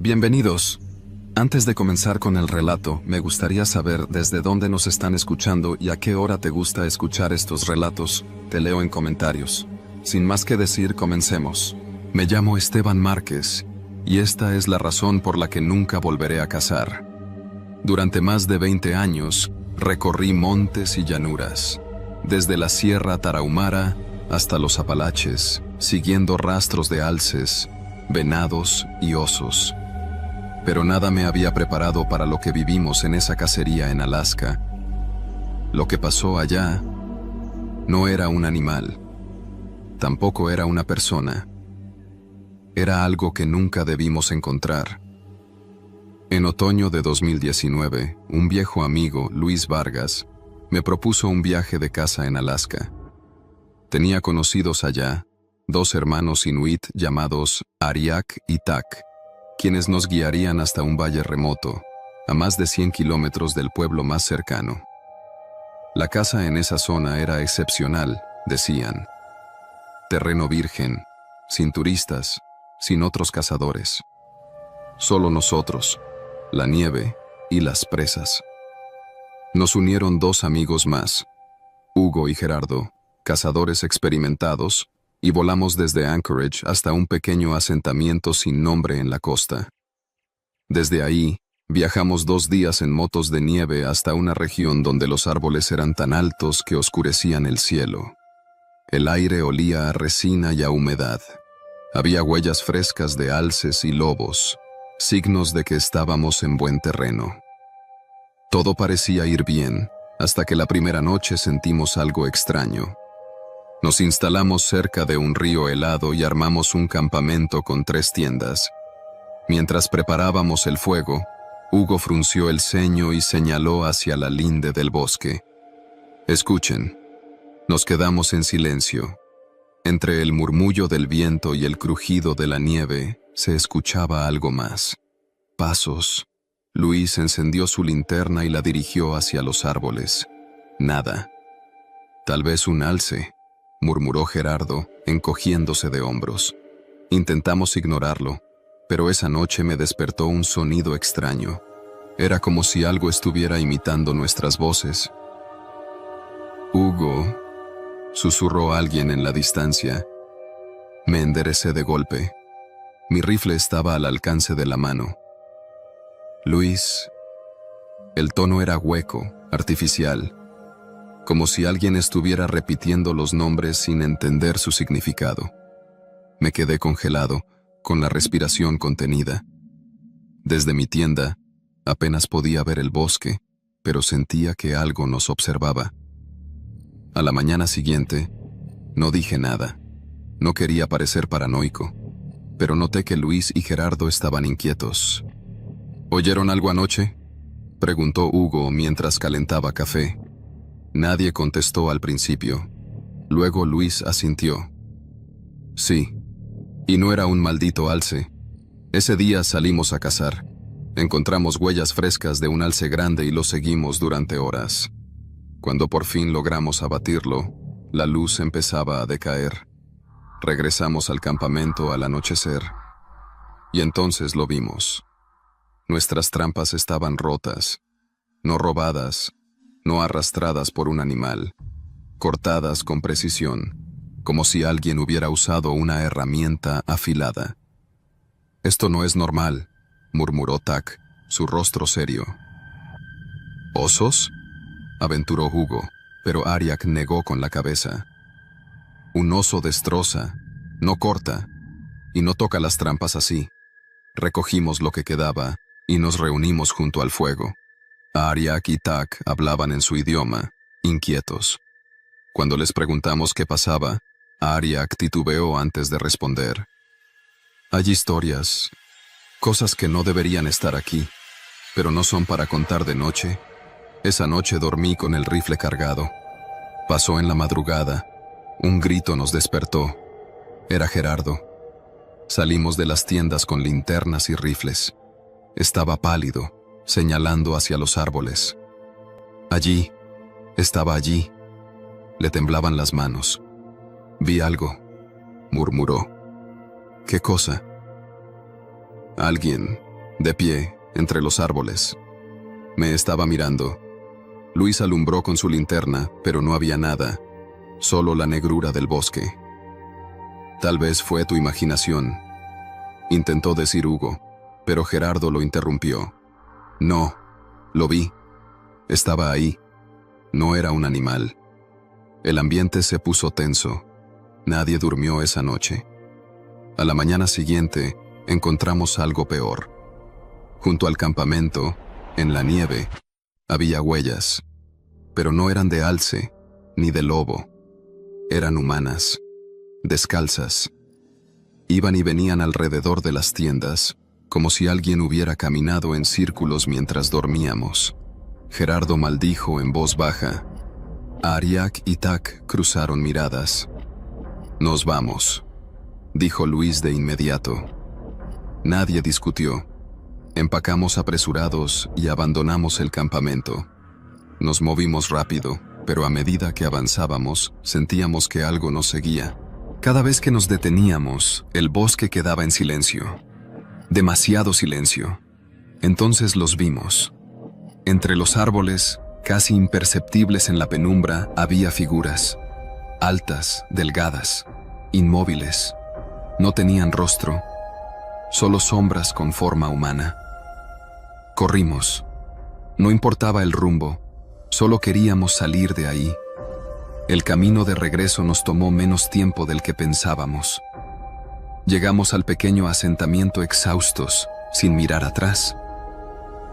Bienvenidos. Antes de comenzar con el relato, me gustaría saber desde dónde nos están escuchando y a qué hora te gusta escuchar estos relatos. Te leo en comentarios. Sin más que decir, comencemos. Me llamo Esteban Márquez, y esta es la razón por la que nunca volveré a cazar. Durante más de 20 años, recorrí montes y llanuras, desde la Sierra Tarahumara hasta los Apalaches, siguiendo rastros de alces, venados y osos. Pero nada me había preparado para lo que vivimos en esa cacería en Alaska. Lo que pasó allá no era un animal, tampoco era una persona. Era algo que nunca debimos encontrar. En otoño de 2019, un viejo amigo, Luis Vargas, me propuso un viaje de caza en Alaska. Tenía conocidos allá, 2 hermanos inuit llamados Ariak y Tak, quienes nos guiarían hasta un valle remoto, a más de 100 kilómetros del pueblo más cercano. La caza en esa zona era excepcional, decían. Terreno virgen, sin turistas, sin otros cazadores. Solo nosotros, la nieve y las presas. Nos unieron 2 amigos más, Hugo y Gerardo, cazadores experimentados, y volamos desde Anchorage hasta un pequeño asentamiento sin nombre en la costa. Desde ahí, viajamos 2 días en motos de nieve hasta una región donde los árboles eran tan altos que oscurecían el cielo. El aire olía a resina y a humedad. Había huellas frescas de alces y lobos, signos de que estábamos en buen terreno. Todo parecía ir bien, hasta que la primera noche sentimos algo extraño. Nos instalamos cerca de un río helado y armamos un campamento con 3 tiendas. Mientras preparábamos el fuego, Hugo frunció el ceño y señaló hacia la linde del bosque. Escuchen. Nos quedamos en silencio. Entre el murmullo del viento y el crujido de la nieve, se escuchaba algo más. Pasos. Luis encendió su linterna y la dirigió hacia los árboles. Nada. Tal vez un alce, murmuró Gerardo, encogiéndose de hombros. Intentamos ignorarlo, pero esa noche me despertó un sonido extraño. Era como si algo estuviera imitando nuestras voces. Hugo, susurró alguien en la distancia. Me enderecé de golpe. Mi rifle estaba al alcance de la mano. Luis. El tono era hueco, artificial, como si alguien estuviera repitiendo los nombres sin entender su significado. Me quedé congelado, con la respiración contenida. Desde mi tienda, apenas podía ver el bosque, pero sentía que algo nos observaba. A la mañana siguiente, no dije nada. No quería parecer paranoico, pero noté que Luis y Gerardo estaban inquietos. ¿Oyeron algo anoche?, preguntó Hugo mientras calentaba café. Nadie contestó al principio. Luego Luis asintió. Sí, y no era un maldito alce. Ese día salimos a cazar. Encontramos huellas frescas de un alce grande y lo seguimos durante horas. Cuando por fin logramos abatirlo, la luz empezaba a decaer. Regresamos al campamento al anochecer, y entonces lo vimos. Nuestras trampas estaban rotas, no robadas, no arrastradas por un animal, cortadas con precisión, como si alguien hubiera usado una herramienta afilada. Esto no es normal, murmuró Tak, su rostro serio. ¿Osos?, aventuró Hugo, pero Ariak negó con la cabeza. Un oso destroza, no corta, y no toca las trampas así. Recogimos lo que quedaba y nos reunimos junto al fuego. Ariak y Tak hablaban en su idioma, inquietos. Cuando les preguntamos qué pasaba, Ariak titubeó antes de responder. Hay historias, cosas que no deberían estar aquí, pero no son para contar de noche. Esa noche dormí con el rifle cargado. Pasó en la madrugada. Un grito nos despertó. Era Gerardo. Salimos de las tiendas con linternas y rifles. Estaba pálido, señalando hacia los árboles. Allí, estaba allí. Le temblaban las manos. Vi algo, murmuró. ¿Qué cosa? Alguien, de pie, entre los árboles. Me estaba mirando. Luis alumbró con su linterna, pero no había nada, solo la negrura del bosque. Tal vez fue tu imaginación, intentó decir Hugo, pero Gerardo lo interrumpió. No, lo vi. Estaba ahí. No era un animal. El ambiente se puso tenso. Nadie durmió esa noche. A la mañana siguiente, encontramos algo peor. Junto al campamento, en la nieve, había huellas, pero no eran de alce ni de lobo. Eran humanas, descalzas. Iban y venían alrededor de las tiendas, como si alguien hubiera caminado en círculos mientras dormíamos. Gerardo maldijo en voz baja. Ariak y Tak cruzaron miradas. Nos vamos, dijo Luis de inmediato. Nadie discutió. Empacamos apresurados y abandonamos el campamento. Nos movimos rápido, pero a medida que avanzábamos, sentíamos que algo nos seguía. Cada vez que nos deteníamos, el bosque quedaba en silencio. Demasiado silencio. Entonces los vimos. Entre los árboles, casi imperceptibles en la penumbra, había figuras. Altas, delgadas, inmóviles. No tenían rostro, solo sombras con forma humana. Corrimos. No importaba el rumbo, solo queríamos salir de ahí. El camino de regreso nos tomó menos tiempo del que pensábamos. Llegamos al pequeño asentamiento exhaustos, sin mirar atrás.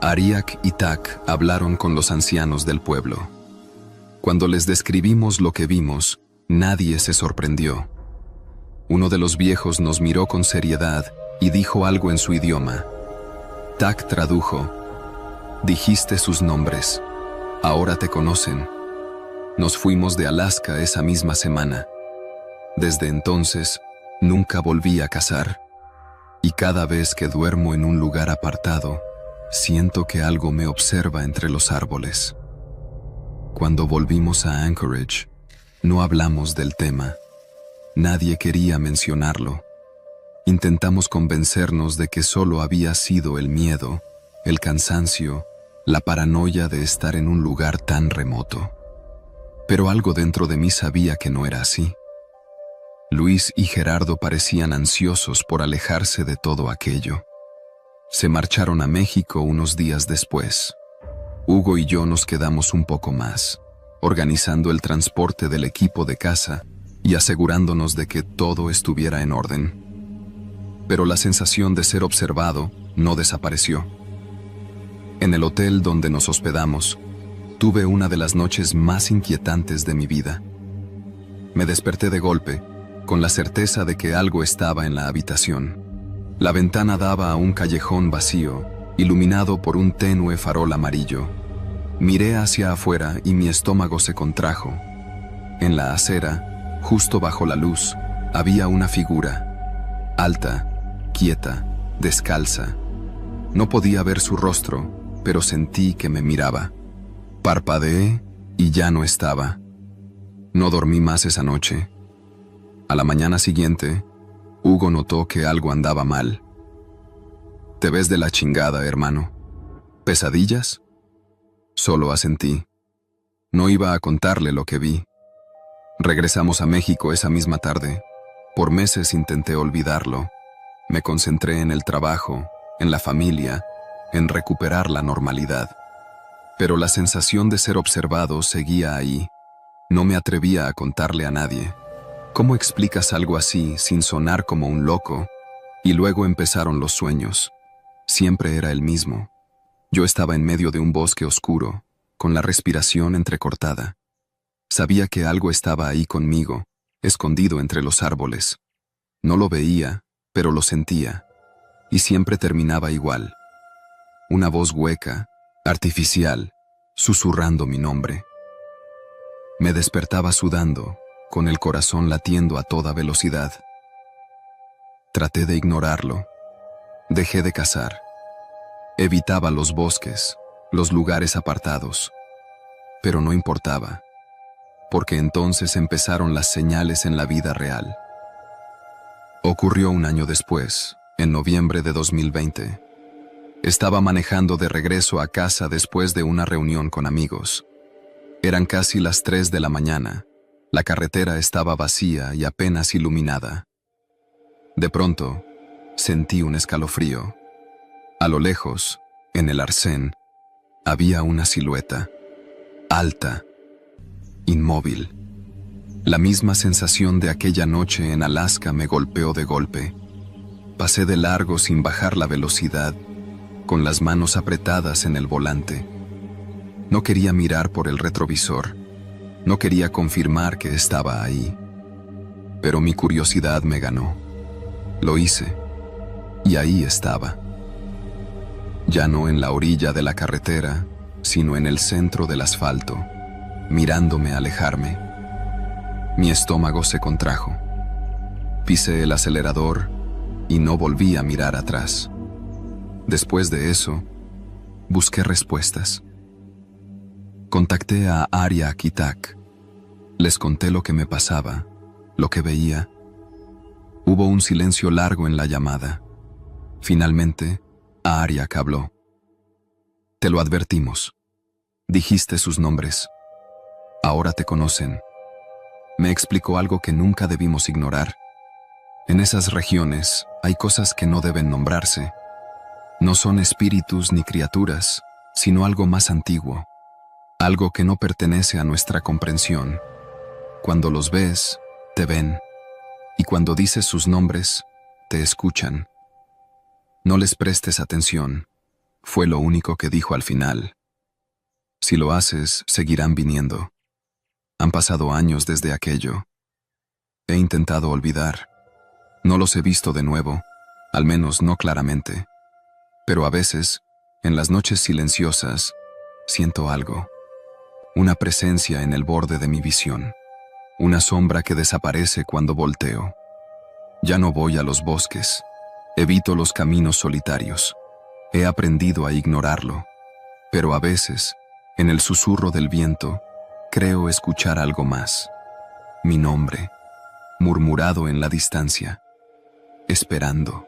Ariak y Tak hablaron con los ancianos del pueblo. Cuando les describimos lo que vimos, nadie se sorprendió. Uno de los viejos nos miró con seriedad y dijo algo en su idioma. Tak tradujo. Dijiste sus nombres. Ahora te conocen. Nos fuimos de Alaska esa misma semana. Desde entonces, nunca volví a cazar. Y cada vez que duermo en un lugar apartado, siento que algo me observa entre los árboles. Cuando volvimos a Anchorage, no hablamos del tema. Nadie quería mencionarlo. Intentamos convencernos de que solo había sido el miedo, el cansancio, la paranoia de estar en un lugar tan remoto. Pero algo dentro de mí sabía que no era así. Luis y Gerardo parecían ansiosos por alejarse de todo aquello. Se marcharon a México unos días después. Hugo y yo nos quedamos un poco más, organizando el transporte del equipo de caza y asegurándonos de que todo estuviera en orden. Pero la sensación de ser observado no desapareció. En el hotel donde nos hospedamos, tuve una de las noches más inquietantes de mi vida. Me desperté de golpe, con la certeza de que algo estaba en la habitación. La ventana daba a un callejón vacío, iluminado por un tenue farol amarillo. Miré hacia afuera y mi estómago se contrajo. En la acera, justo bajo la luz, había una figura, alta, quieta, descalza. No podía ver su rostro, pero sentí que me miraba. Parpadeé y ya no estaba. No dormí más esa noche. A la mañana siguiente, Hugo notó que algo andaba mal. «Te ves de la chingada, hermano. ¿Pesadillas?» Solo asentí. No iba a contarle lo que vi. Regresamos a México esa misma tarde. Por meses intenté olvidarlo. Me concentré en el trabajo, en la familia, en recuperar la normalidad. Pero la sensación de ser observado seguía ahí. No me atrevía a contarle a nadie. ¿Cómo explicas algo así sin sonar como un loco? Y luego empezaron los sueños. Siempre era el mismo. Yo estaba en medio de un bosque oscuro, con la respiración entrecortada. Sabía que algo estaba ahí conmigo, escondido entre los árboles. No lo veía, pero lo sentía. Y siempre terminaba igual. Una voz hueca, artificial, susurrando mi nombre. Me despertaba sudando, con el corazón latiendo a toda velocidad. Traté de ignorarlo. Dejé de cazar. Evitaba los bosques, los lugares apartados. Pero no importaba, porque entonces empezaron las señales en la vida real. Ocurrió un año después, en noviembre de 2020. Estaba manejando de regreso a casa después de una reunión con amigos. Eran casi las 3 de la mañana. La carretera estaba vacía y apenas iluminada. De pronto, sentí un escalofrío. A lo lejos, en el arcén, había una silueta, alta, inmóvil. La misma sensación de aquella noche en Alaska me golpeó de golpe. Pasé de largo sin bajar la velocidad, con las manos apretadas en el volante. No quería mirar por el retrovisor. No quería confirmar que estaba ahí. Pero mi curiosidad me ganó. Lo hice. Y ahí estaba. Ya no en la orilla de la carretera, sino en el centro del asfalto, mirándome alejarme. Mi estómago se contrajo. Pisé el acelerador y no volví a mirar atrás. Después de eso, busqué respuestas. Contacté a Arya Kitak. Les conté lo que me pasaba, lo que veía. Hubo un silencio largo en la llamada. Finalmente, Aryak habló. Te lo advertimos. Dijiste sus nombres. Ahora te conocen. Me explicó algo que nunca debimos ignorar. En esas regiones hay cosas que no deben nombrarse. No son espíritus ni criaturas, sino algo más antiguo. Algo que no pertenece a nuestra comprensión. Cuando los ves, te ven. Y cuando dices sus nombres, te escuchan. No les prestes atención. Fue lo único que dijo al final. Si lo haces, seguirán viniendo. Han pasado años desde aquello. He intentado olvidar. No los he visto de nuevo, al menos no claramente. Pero a veces, en las noches silenciosas, siento algo. Una presencia en el borde de mi visión. Una sombra que desaparece cuando volteo. Ya no voy a los bosques. Evito los caminos solitarios. He aprendido a ignorarlo. Pero a veces, en el susurro del viento, creo escuchar algo más. Mi nombre, murmurado en la distancia. Esperando.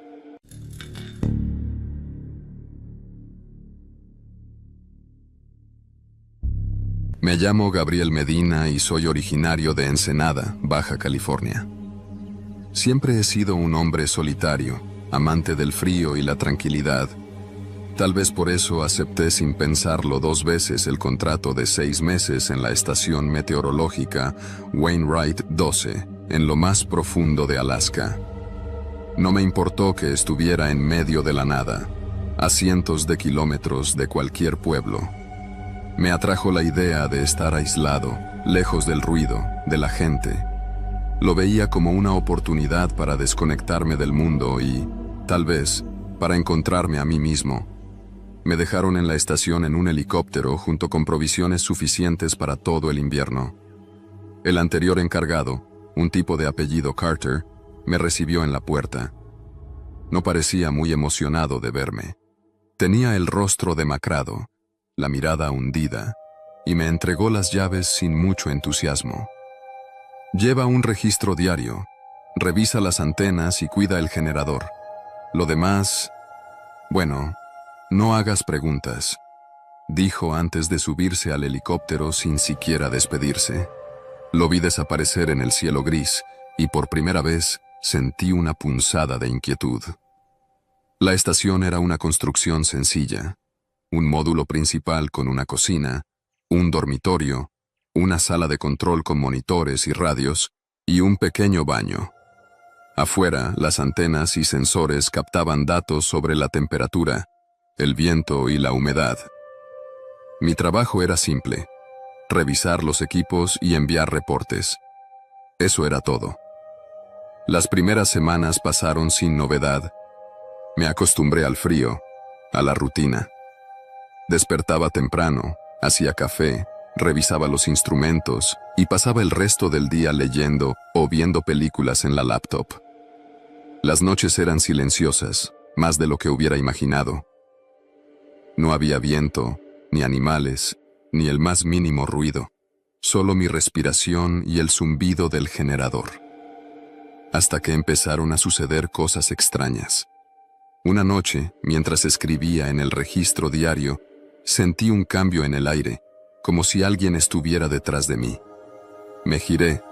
Me llamo Gabriel Medina y soy originario de Ensenada, Baja California. Siempre he sido un hombre solitario, amante del frío y la tranquilidad. Tal vez por eso acepté sin pensarlo 2 veces el contrato de 6 meses en la estación meteorológica Wainwright 12, en lo más profundo de Alaska. No me importó que estuviera en medio de la nada, a cientos de kilómetros de cualquier pueblo. Me atrajo la idea de estar aislado, lejos del ruido, de la gente. Lo veía como una oportunidad para desconectarme del mundo y, tal vez, para encontrarme a mí mismo. Me dejaron en la estación en un helicóptero junto con provisiones suficientes para todo el invierno. El anterior encargado, un tipo de apellido Carter, me recibió en la puerta. No parecía muy emocionado de verme. Tenía el rostro demacrado, la mirada hundida, y me entregó las llaves sin mucho entusiasmo. Lleva un registro diario, revisa las antenas y cuida el generador. Lo demás, bueno, no hagas preguntas, dijo antes de subirse al helicóptero sin siquiera despedirse. Lo vi desaparecer en el cielo gris y por primera vez sentí una punzada de inquietud. La estación era una construcción sencilla. Un módulo principal con una cocina, un dormitorio, una sala de control con monitores y radios, y un pequeño baño. Afuera, las antenas y sensores captaban datos sobre la temperatura, el viento y la humedad. Mi trabajo era simple: revisar los equipos y enviar reportes. Eso era todo. Las primeras semanas pasaron sin novedad. Me acostumbré al frío, a la rutina. Despertaba temprano, hacía café, revisaba los instrumentos y pasaba el resto del día leyendo o viendo películas en la laptop. Las noches eran silenciosas, más de lo que hubiera imaginado. No había viento, ni animales, ni el más mínimo ruido, solo mi respiración y el zumbido del generador. Hasta que empezaron a suceder cosas extrañas. Una noche, mientras escribía en el registro diario, sentí un cambio en el aire, como si alguien estuviera detrás de mí. Me giré,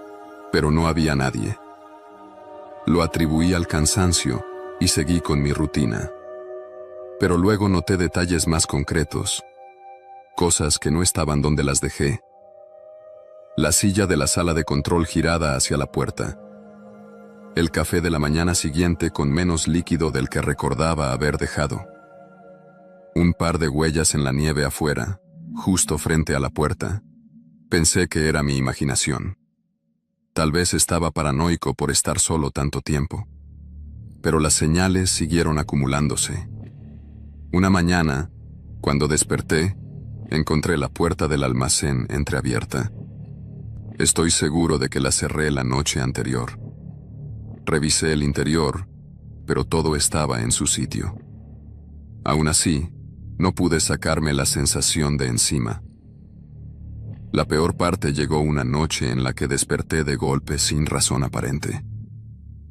pero no había nadie. Lo atribuí al cansancio y seguí con mi rutina. Pero luego noté detalles más concretos, cosas que no estaban donde las dejé. La silla de la sala de control girada hacia la puerta. El café de la mañana siguiente con menos líquido del que recordaba haber dejado. Un par de huellas en la nieve afuera, justo frente a la puerta. Pensé que era mi imaginación. Tal vez estaba paranoico por estar solo tanto tiempo. Pero las señales siguieron acumulándose. Una mañana, cuando desperté, encontré la puerta del almacén entreabierta. Estoy seguro de que la cerré la noche anterior. Revisé el interior, pero todo estaba en su sitio. Aún así, no pude sacarme la sensación de encima. La peor parte llegó una noche en la que desperté de golpe sin razón aparente.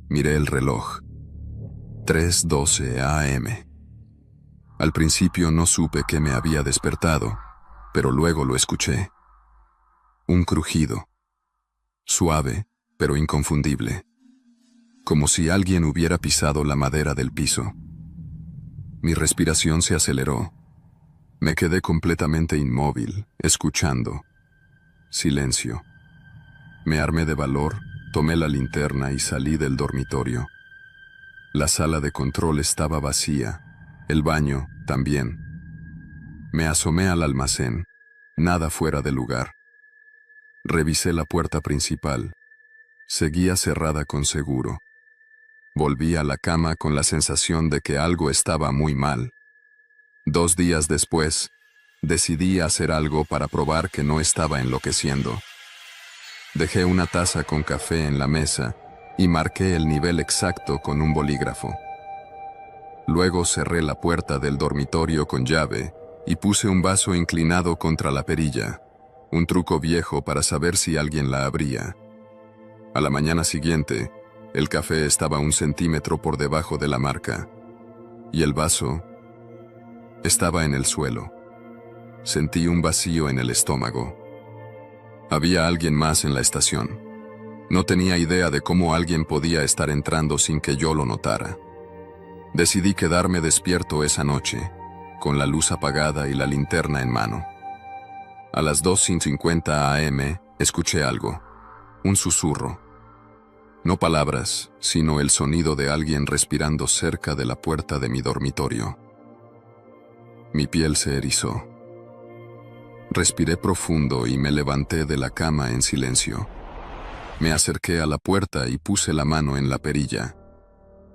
Miré el reloj. 3:12 a.m. Al principio no supe que me había despertado, pero luego lo escuché. Un crujido. Suave, pero inconfundible. Como si alguien hubiera pisado la madera del piso. Mi respiración se aceleró. Me quedé completamente inmóvil, escuchando. Silencio. Me armé de valor, tomé la linterna y salí del dormitorio. La sala de control estaba vacía, el baño también. Me asomé al almacén, nada fuera de lugar. Revisé la puerta principal. Seguía cerrada con seguro. Volví a la cama con la sensación de que algo estaba muy mal. 2 días después, decidí hacer algo para probar que no estaba enloqueciendo. Dejé una taza con café en la mesa y marqué el nivel exacto con un bolígrafo. Luego cerré la puerta del dormitorio con llave y puse un vaso inclinado contra la perilla, un truco viejo para saber si alguien la abría. A la mañana siguiente, el café estaba 1 centímetro por debajo de la marca, y el vaso estaba en el suelo. Sentí un vacío en el estómago. Había alguien más en la estación. No tenía idea de cómo alguien podía estar entrando sin que yo lo notara. Decidí quedarme despierto esa noche, con la luz apagada y la linterna en mano. A las 2:50 a.m. escuché algo, un susurro. No palabras, sino el sonido de alguien respirando cerca de la puerta de mi dormitorio. Mi piel se erizó. Respiré profundo y me levanté de la cama en silencio. Me acerqué a la puerta y puse la mano en la perilla.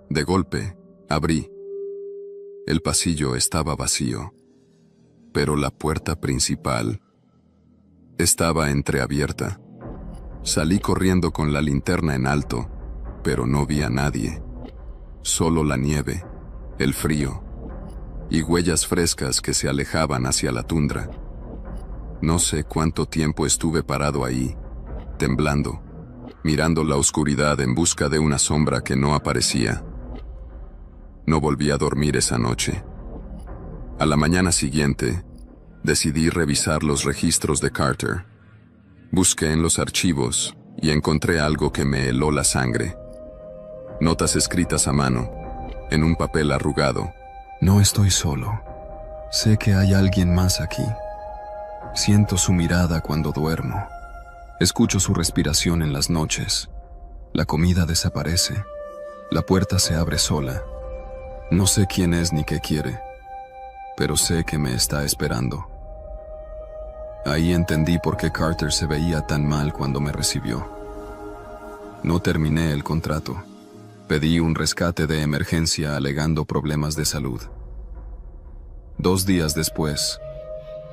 De golpe, abrí. El pasillo estaba vacío, pero la puerta principal estaba entreabierta. Salí corriendo con la linterna en alto, pero no vi a nadie. Solo la nieve, el frío y huellas frescas que se alejaban hacia la tundra. No sé cuánto tiempo estuve parado ahí, temblando, mirando la oscuridad en busca de una sombra que no aparecía. No volví a dormir esa noche. A la mañana siguiente, decidí revisar los registros de Carter. Busqué en los archivos y encontré algo que me heló la sangre. Notas escritas a mano, en un papel arrugado. No estoy solo. Sé que hay alguien más aquí. Siento su mirada cuando duermo. Escucho su respiración en las noches. La comida desaparece. La puerta se abre sola. No sé quién es ni qué quiere, pero sé que me está esperando. Ahí entendí por qué Carter se veía tan mal cuando me recibió. No terminé el contrato. Pedí un rescate de emergencia alegando problemas de salud. 2 días después,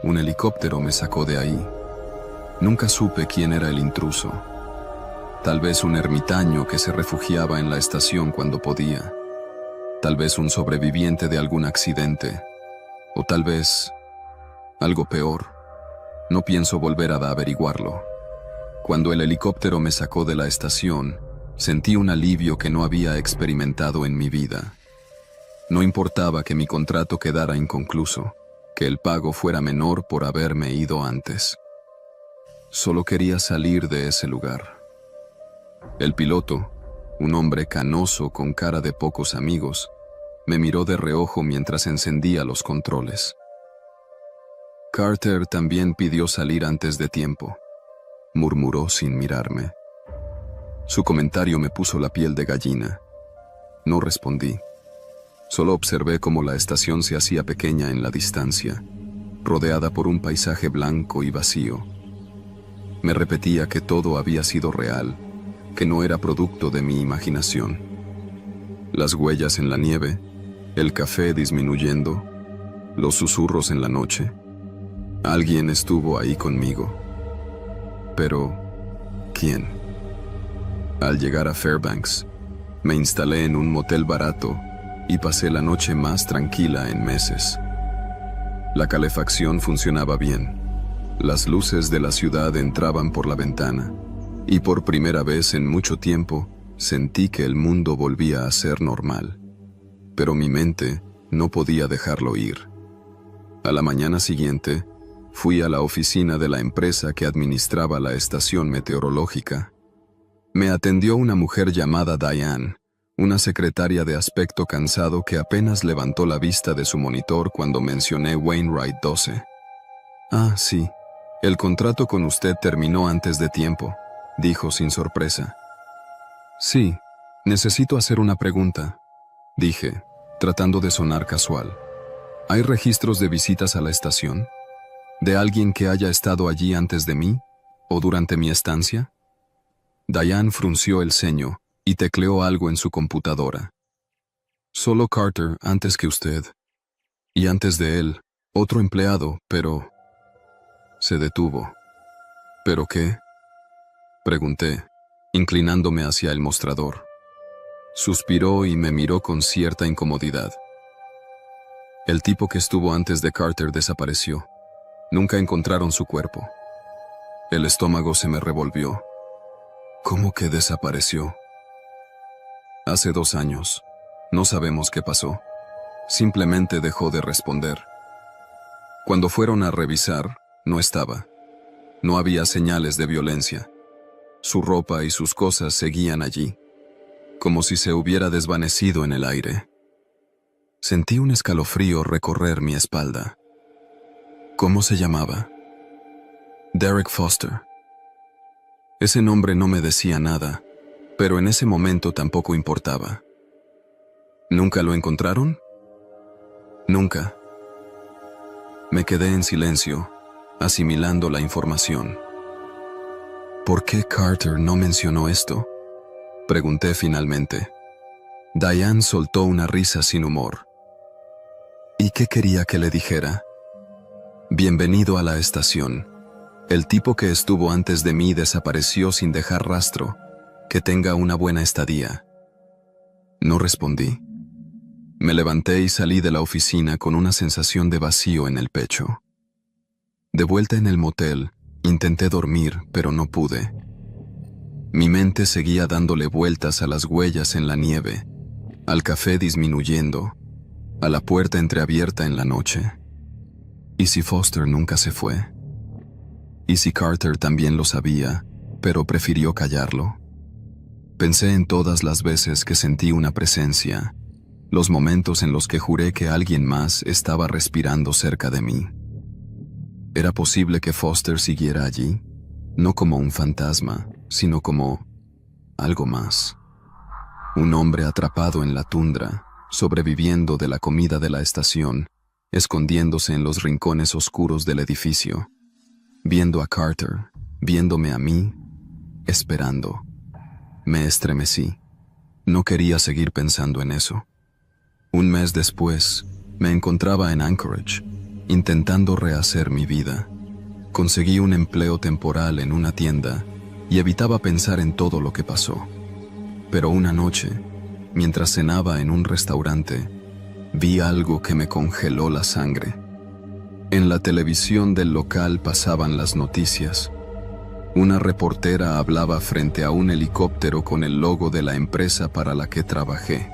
un helicóptero me sacó de ahí. Nunca supe quién era el intruso. Tal vez un ermitaño que se refugiaba en la estación cuando podía. Tal vez un sobreviviente de algún accidente. O tal vez algo peor. No pienso volver a averiguarlo. Cuando el helicóptero me sacó de la estación, sentí un alivio que no había experimentado en mi vida. No importaba que mi contrato quedara inconcluso, que el pago fuera menor por haberme ido antes. Solo quería salir de ese lugar. El piloto, un hombre canoso con cara de pocos amigos, me miró de reojo mientras encendía los controles. Carter también pidió salir antes de tiempo, murmuró sin mirarme. Su comentario me puso la piel de gallina. No respondí. Solo observé cómo la estación se hacía pequeña en la distancia, rodeada por un paisaje blanco y vacío. Me repetía que todo había sido real, que no era producto de mi imaginación. Las huellas en la nieve, el café disminuyendo, los susurros en la noche. Alguien estuvo ahí conmigo. Pero, ¿quién? Al llegar a Fairbanks, me instalé en un motel barato y pasé la noche más tranquila en meses. La calefacción funcionaba bien. Las luces de la ciudad entraban por la ventana, y por primera vez en mucho tiempo sentí que el mundo volvía a ser normal. Pero mi mente no podía dejarlo ir. A la mañana siguiente, fui a la oficina de la empresa que administraba la estación meteorológica. Me atendió una mujer llamada Diane, una secretaria de aspecto cansado que apenas levantó la vista de su monitor cuando mencioné Wainwright 12. «Ah, sí, el contrato con usted terminó antes de tiempo», dijo sin sorpresa. «Sí, necesito hacer una pregunta», dije, tratando de sonar casual. «¿Hay registros de visitas a la estación? ¿De alguien que haya estado allí antes de mí? ¿O durante mi estancia?» Diane frunció el ceño y tecleó algo en su computadora. «Solo Carter antes que usted. Y antes de él, otro empleado, pero...» Se detuvo. «¿Pero qué?», pregunté, inclinándome hacia el mostrador. Suspiró y me miró con cierta incomodidad. «El tipo que estuvo antes de Carter desapareció. Nunca encontraron su cuerpo». El estómago se me revolvió. «¿Cómo que desapareció?» «Hace 2 años. No sabemos qué pasó. Simplemente dejó de responder. Cuando fueron a revisar, no estaba. No había señales de violencia. Su ropa y sus cosas seguían allí, como si se hubiera desvanecido en el aire». Sentí un escalofrío recorrer mi espalda. «¿Cómo se llamaba?» «Derek Foster». Ese nombre no me decía nada, pero en ese momento tampoco importaba. ¿Nunca lo encontraron? Nunca. Me quedé en silencio, asimilando la información. ¿Por qué Carter no mencionó esto?, pregunté finalmente. Diane soltó una risa sin humor. ¿Y qué quería que le dijera? «Bienvenido a la estación. El tipo que estuvo antes de mí desapareció sin dejar rastro. Que tenga una buena estadía». No respondí. Me levanté y salí de la oficina con una sensación de vacío en el pecho. De vuelta en el motel, intenté dormir, pero no pude. Mi mente seguía dándole vueltas a las huellas en la nieve, al café disminuyendo, a la puerta entreabierta en la noche. ¿Y si Foster nunca se fue? ¿Y si Carter también lo sabía, pero prefirió callarlo? Pensé en todas las veces que sentí una presencia, los momentos en los que juré que alguien más estaba respirando cerca de mí. ¿Era posible que Foster siguiera allí? No como un fantasma, sino como algo más. Un hombre atrapado en la tundra, sobreviviendo de la comida de la estación, escondiéndose en los rincones oscuros del edificio, viendo a Carter, viéndome a mí, esperando. Me estremecí. No quería seguir pensando en eso. Un mes después, me encontraba en Anchorage, intentando rehacer mi vida. Conseguí un empleo temporal en una tienda y evitaba pensar en todo lo que pasó. Pero una noche, mientras cenaba en un restaurante, vi algo que me congeló la sangre. En la televisión del local pasaban las noticias. Una reportera hablaba frente a un helicóptero con el logo de la empresa para la que trabajé.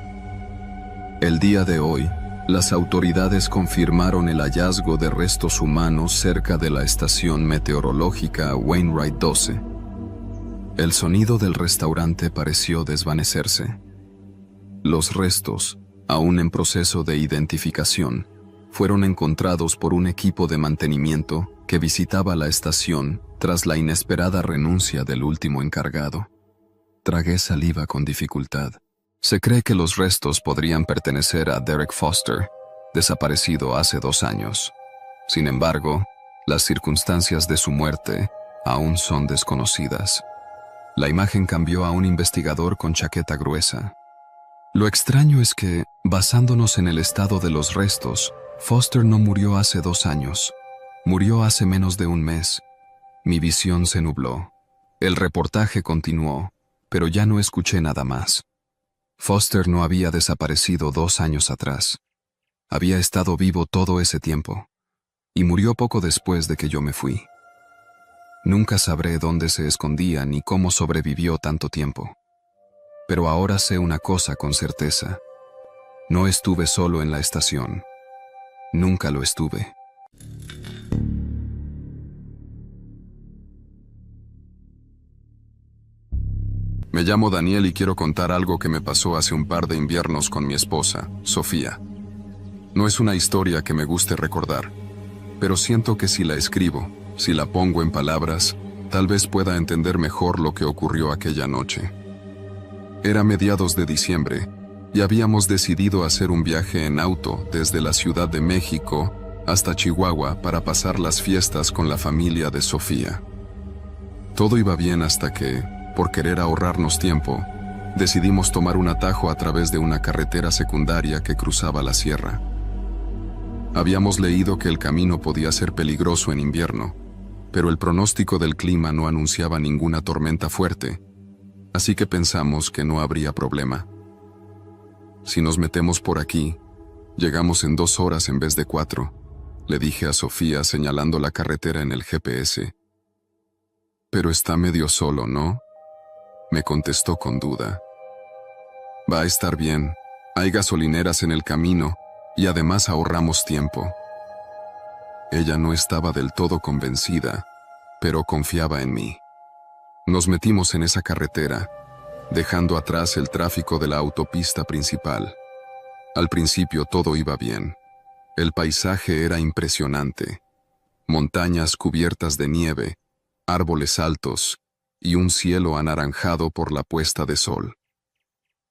El día de hoy, las autoridades confirmaron el hallazgo de restos humanos cerca de la estación meteorológica Wainwright 12. El sonido del restaurante pareció desvanecerse. Los restos, aún en proceso de identificación, fueron encontrados por un equipo de mantenimiento que visitaba la estación tras la inesperada renuncia del último encargado. Tragué saliva con dificultad. Se cree que los restos podrían pertenecer a Derek Foster, desaparecido hace 2 años. Sin embargo, las circunstancias de su muerte aún son desconocidas. La imagen cambió a un investigador con chaqueta gruesa. Lo extraño es que, basándonos en el estado de los restos, Foster no murió hace 2 años. Murió hace menos de 1 mes. Mi visión se nubló. El reportaje continuó, pero ya no escuché nada más. Foster no había desaparecido 2 años atrás. Había estado vivo todo ese tiempo, y murió poco después de que yo me fui. Nunca sabré dónde se escondía ni cómo sobrevivió tanto tiempo. Pero ahora sé una cosa con certeza. No estuve solo en la estación. Nunca lo estuve. Me llamo Daniel y quiero contar algo que me pasó hace un par de inviernos con mi esposa, Sofía. No es una historia que me guste recordar, pero siento que si la escribo, si la pongo en palabras, tal vez pueda entender mejor lo que ocurrió aquella noche. Era mediados de diciembre y habíamos decidido hacer un viaje en auto desde la Ciudad de México hasta Chihuahua para pasar las fiestas con la familia de Sofía. Todo iba bien hasta que, por querer ahorrarnos tiempo, decidimos tomar un atajo a través de una carretera secundaria que cruzaba la sierra. Habíamos leído que el camino podía ser peligroso en invierno, pero el pronóstico del clima no anunciaba ninguna tormenta fuerte, así que pensamos que no habría problema. Si nos metemos por aquí, llegamos en 2 horas en vez de 4, le dije a Sofía señalando la carretera en el GPS. Pero está medio solo, ¿no? Me contestó con duda. Va a estar bien, hay gasolineras en el camino y además ahorramos tiempo. Ella no estaba del todo convencida, pero confiaba en mí. Nos metimos en esa carretera, dejando atrás el tráfico de la autopista principal. Al principio todo iba bien. El paisaje era impresionante. Montañas cubiertas de nieve, árboles altos y un cielo anaranjado por la puesta de sol.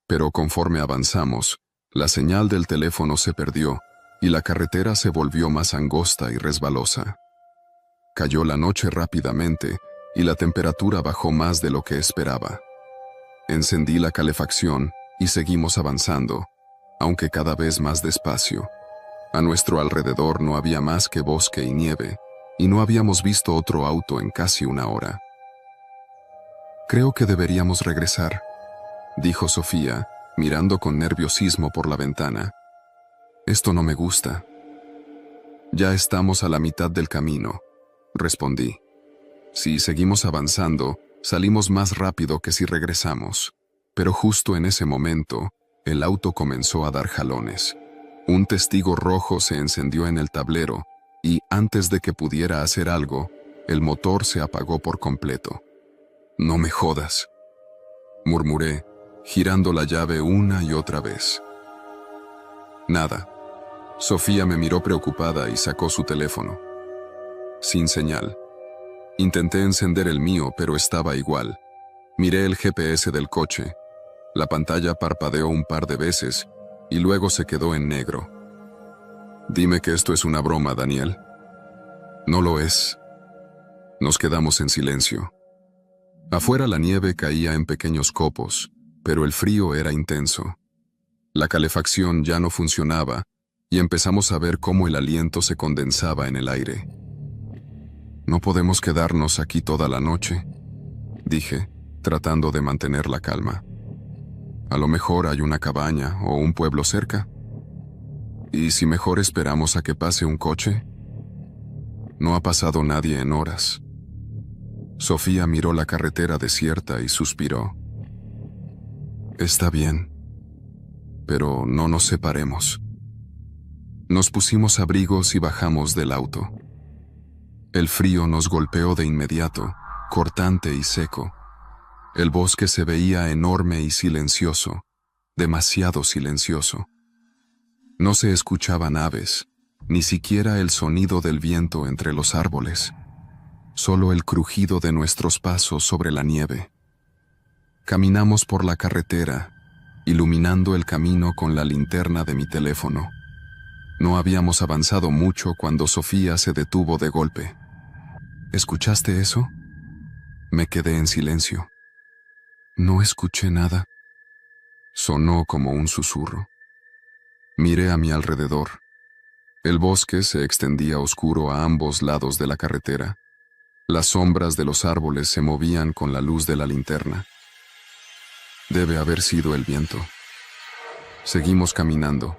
Pero conforme avanzamos, la señal del teléfono se perdió y la carretera se volvió más angosta y resbalosa. Cayó la noche rápidamente y la temperatura bajó más de lo que esperaba. Encendí la calefacción y seguimos avanzando, aunque cada vez más despacio. A nuestro alrededor no había más que bosque y nieve, y no habíamos visto otro auto en casi 1 hora. Creo que deberíamos regresar, dijo Sofía, mirando con nerviosismo por la ventana. Esto no me gusta. Ya estamos a la mitad del camino, respondí. Si seguimos avanzando, salimos más rápido que si regresamos. Pero justo en ese momento, el auto comenzó a dar jalones. Un testigo rojo se encendió en el tablero y, antes de que pudiera hacer algo, el motor se apagó por completo. «No me jodas», murmuré, girando la llave una y otra vez. Nada. Sofía me miró preocupada y sacó su teléfono. Sin señal. Intenté encender el mío, pero estaba igual. Miré el GPS del coche. La pantalla parpadeó un par de veces y luego se quedó en negro. «Dime que esto es una broma, Daniel». «No lo es». Nos quedamos en silencio. Afuera la nieve caía en pequeños copos, pero el frío era intenso. La calefacción ya no funcionaba y empezamos a ver cómo el aliento se condensaba en el aire. «No podemos quedarnos aquí toda la noche», dije, tratando de mantener la calma. «A lo mejor hay una cabaña o un pueblo cerca. ¿Y si mejor esperamos a que pase un coche?» No ha pasado nadie en horas. Sofía miró la carretera desierta y suspiró. «Está bien». pero no nos separemos. Nos pusimos abrigos y bajamos del auto. El frío nos golpeó de inmediato, cortante y seco. El bosque se veía enorme y silencioso, demasiado silencioso. No se escuchaban aves, ni siquiera el sonido del viento entre los árboles, solo el crujido de nuestros pasos sobre la nieve. Caminamos por la carretera, iluminando el camino con la linterna de mi teléfono. No habíamos avanzado mucho cuando Sofía se detuvo de golpe. ¿Escuchaste eso? Me quedé en silencio. No escuché nada. Sonó como un susurro. Miré a mi alrededor. El bosque se extendía oscuro a ambos lados de la carretera. Las sombras de los árboles se movían con la luz de la linterna. Debe haber sido el viento. Seguimos caminando,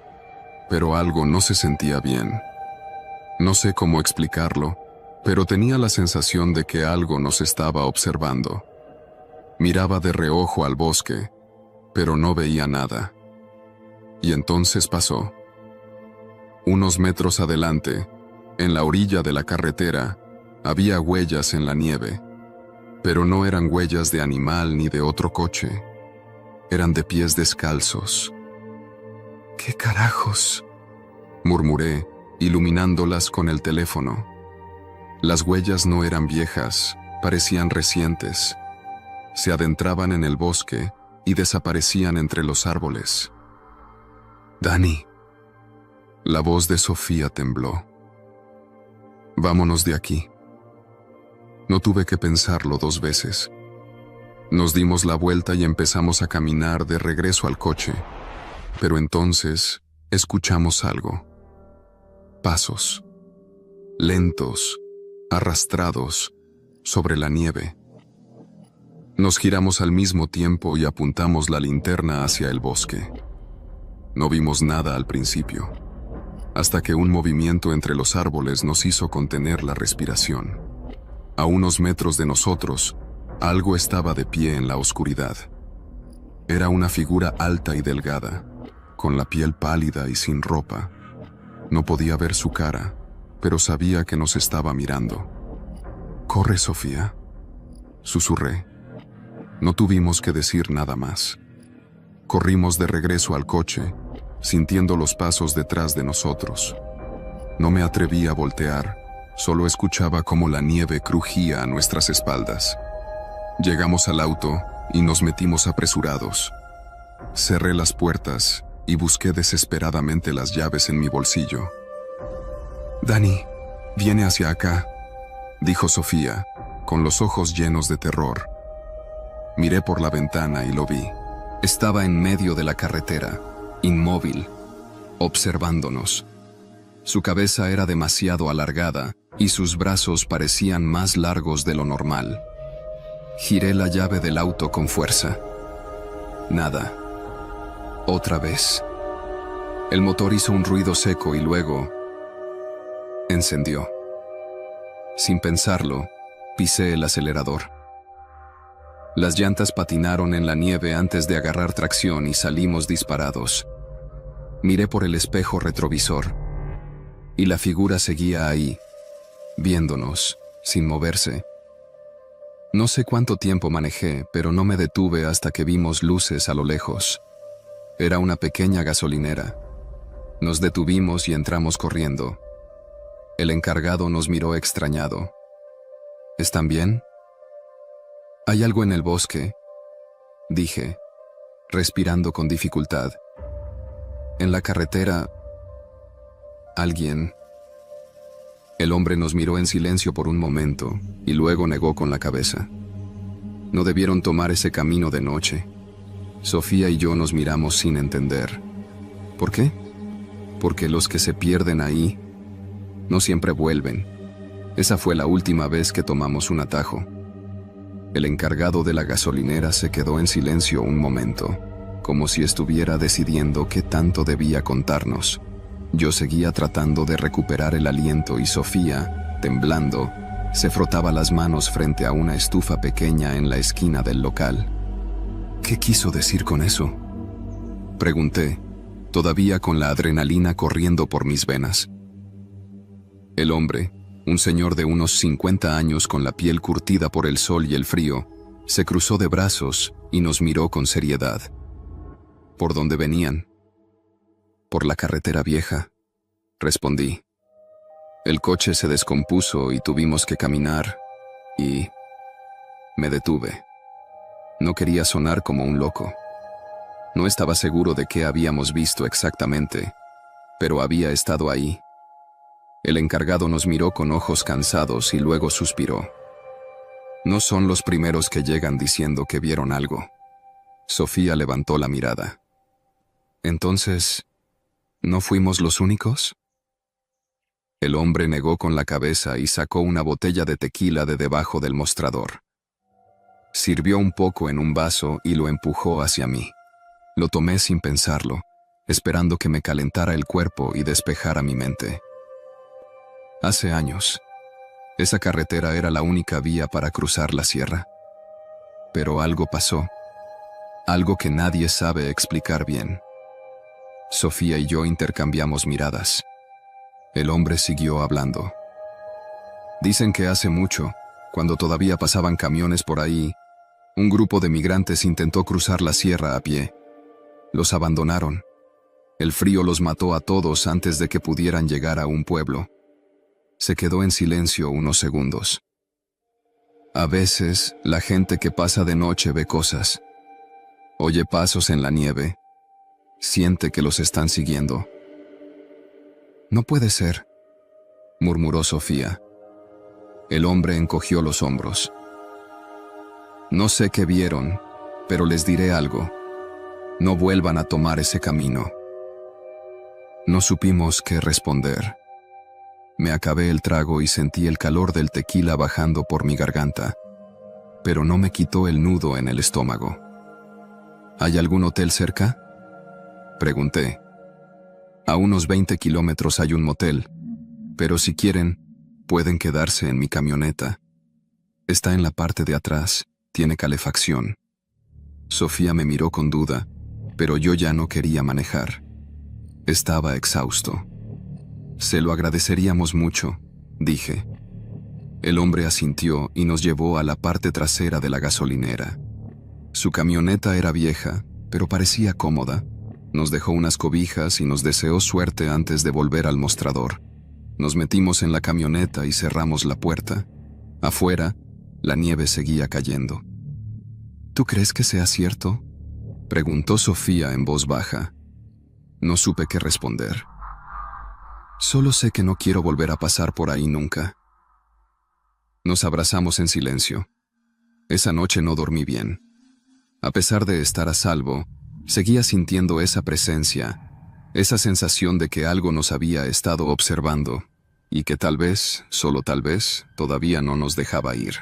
pero algo no se sentía bien. No sé cómo explicarlo, pero tenía la sensación de que algo nos estaba observando. Miraba de reojo al bosque, pero no veía nada. Y entonces pasó. Unos metros adelante, en la orilla de la carretera, había huellas en la nieve, pero no eran huellas de animal ni de otro coche. Eran de pies descalzos. ¿Qué carajos?, murmuré, iluminándolas con el teléfono. Las huellas no eran viejas, parecían recientes. Se adentraban en el bosque y desaparecían entre los árboles. «Dani». La voz de Sofía tembló. «Vámonos de aquí». No tuve que pensarlo 2 veces. Nos dimos la vuelta y empezamos a caminar de regreso al coche. Pero entonces escuchamos algo. Pasos. Lentos, arrastrados, sobre la nieve. Nos giramos al mismo tiempo y apuntamos la linterna hacia el bosque. No vimos nada al principio, hasta que un movimiento entre los árboles nos hizo contener la respiración. A unos metros de nosotros, algo estaba de pie en la oscuridad. Era una figura alta y delgada, con la piel pálida y sin ropa. No podía ver su cara, pero sabía que nos estaba mirando. «Corre, Sofía», susurré. No tuvimos que decir nada más. Corrimos de regreso al coche, sintiendo los pasos detrás de nosotros. No me atreví a voltear, solo escuchaba cómo la nieve crujía a nuestras espaldas. Llegamos al auto y nos metimos apresurados. Cerré las puertas y busqué desesperadamente las llaves en mi bolsillo. «Dani, viene hacia acá», dijo Sofía, con los ojos llenos de terror. Miré por la ventana y lo vi. Estaba en medio de la carretera, inmóvil, observándonos. Su cabeza era demasiado alargada y sus brazos parecían más largos de lo normal. Giré la llave del auto con fuerza. Nada. Otra vez. El motor hizo un ruido seco y luego encendió. Sin pensarlo, pisé el acelerador. Las llantas patinaron en la nieve antes de agarrar tracción y salimos disparados. Miré por el espejo retrovisor y la figura seguía ahí, viéndonos, sin moverse. No sé cuánto tiempo manejé, pero no me detuve hasta que vimos luces a lo lejos. Era una pequeña gasolinera. Nos detuvimos y entramos corriendo. El encargado nos miró extrañado. ¿Están bien? «Hay algo en el bosque», dije, respirando con dificultad. «En la carretera, alguien». El hombre nos miró en silencio por un momento y luego negó con la cabeza. No debieron tomar ese camino de noche. Sofía y yo nos miramos sin entender. ¿Por qué? Porque los que se pierden ahí no siempre vuelven. Esa fue la última vez que tomamos un atajo. El encargado de la gasolinera se quedó en silencio un momento, como si estuviera decidiendo qué tanto debía contarnos. Yo seguía tratando de recuperar el aliento y Sofía, temblando, se frotaba las manos frente a una estufa pequeña en la esquina del local. «¿Qué quiso decir con eso?», pregunté, todavía con la adrenalina corriendo por mis venas. El hombre, un señor de unos 50 años con la piel curtida por el sol y el frío, se cruzó de brazos y nos miró con seriedad. ¿Por dónde venían? Por la carretera vieja, respondí. El coche se descompuso y tuvimos que caminar, y me detuve. No quería sonar como un loco. No estaba seguro de qué habíamos visto exactamente, pero había estado ahí. El encargado nos miró con ojos cansados y luego suspiró. No son los primeros que llegan diciendo que vieron algo. Sofía levantó la mirada. Entonces, ¿no fuimos los únicos? El hombre negó con la cabeza y sacó una botella de tequila de debajo del mostrador. Sirvió un poco en un vaso y lo empujó hacia mí. Lo tomé sin pensarlo, esperando que me calentara el cuerpo y despejara mi mente. Hace años, esa carretera era la única vía para cruzar la sierra. Pero algo pasó, algo que nadie sabe explicar bien. Sofía y yo intercambiamos miradas. El hombre siguió hablando. Dicen que hace mucho, cuando todavía pasaban camiones por ahí, un grupo de migrantes intentó cruzar la sierra a pie. Los abandonaron. El frío los mató a todos antes de que pudieran llegar a un pueblo. Se quedó en silencio unos segundos. A veces, la gente que pasa de noche ve cosas. Oye pasos en la nieve. Siente que los están siguiendo. No puede ser, murmuró Sofía. El hombre encogió los hombros. No sé qué vieron, pero les diré algo. No vuelvan a tomar ese camino. No supimos qué responder. Me acabé el trago y sentí el calor del tequila bajando por mi garganta, pero no me quitó el nudo en el estómago. ¿Hay algún hotel cerca?, pregunté. A unos 20 kilómetros hay un motel, pero si quieren, pueden quedarse en mi camioneta. Está en la parte de atrás, tiene calefacción. Sofía me miró con duda, pero yo ya no quería manejar. Estaba exhausto. Se lo agradeceríamos mucho, dije. El hombre asintió y nos llevó a la parte trasera de la gasolinera. Su camioneta era vieja, pero parecía cómoda. Nos dejó unas cobijas y nos deseó suerte antes de volver al mostrador. Nos metimos en la camioneta y cerramos la puerta. Afuera, la nieve seguía cayendo. ¿Tú crees que sea cierto?, preguntó Sofía en voz baja. No supe qué responder. Solo sé que no quiero volver a pasar por ahí nunca. Nos abrazamos en silencio. Esa noche no dormí bien. A pesar de estar a salvo, seguía sintiendo esa presencia, esa sensación de que algo nos había estado observando y que tal vez, solo tal vez, todavía no nos dejaba ir.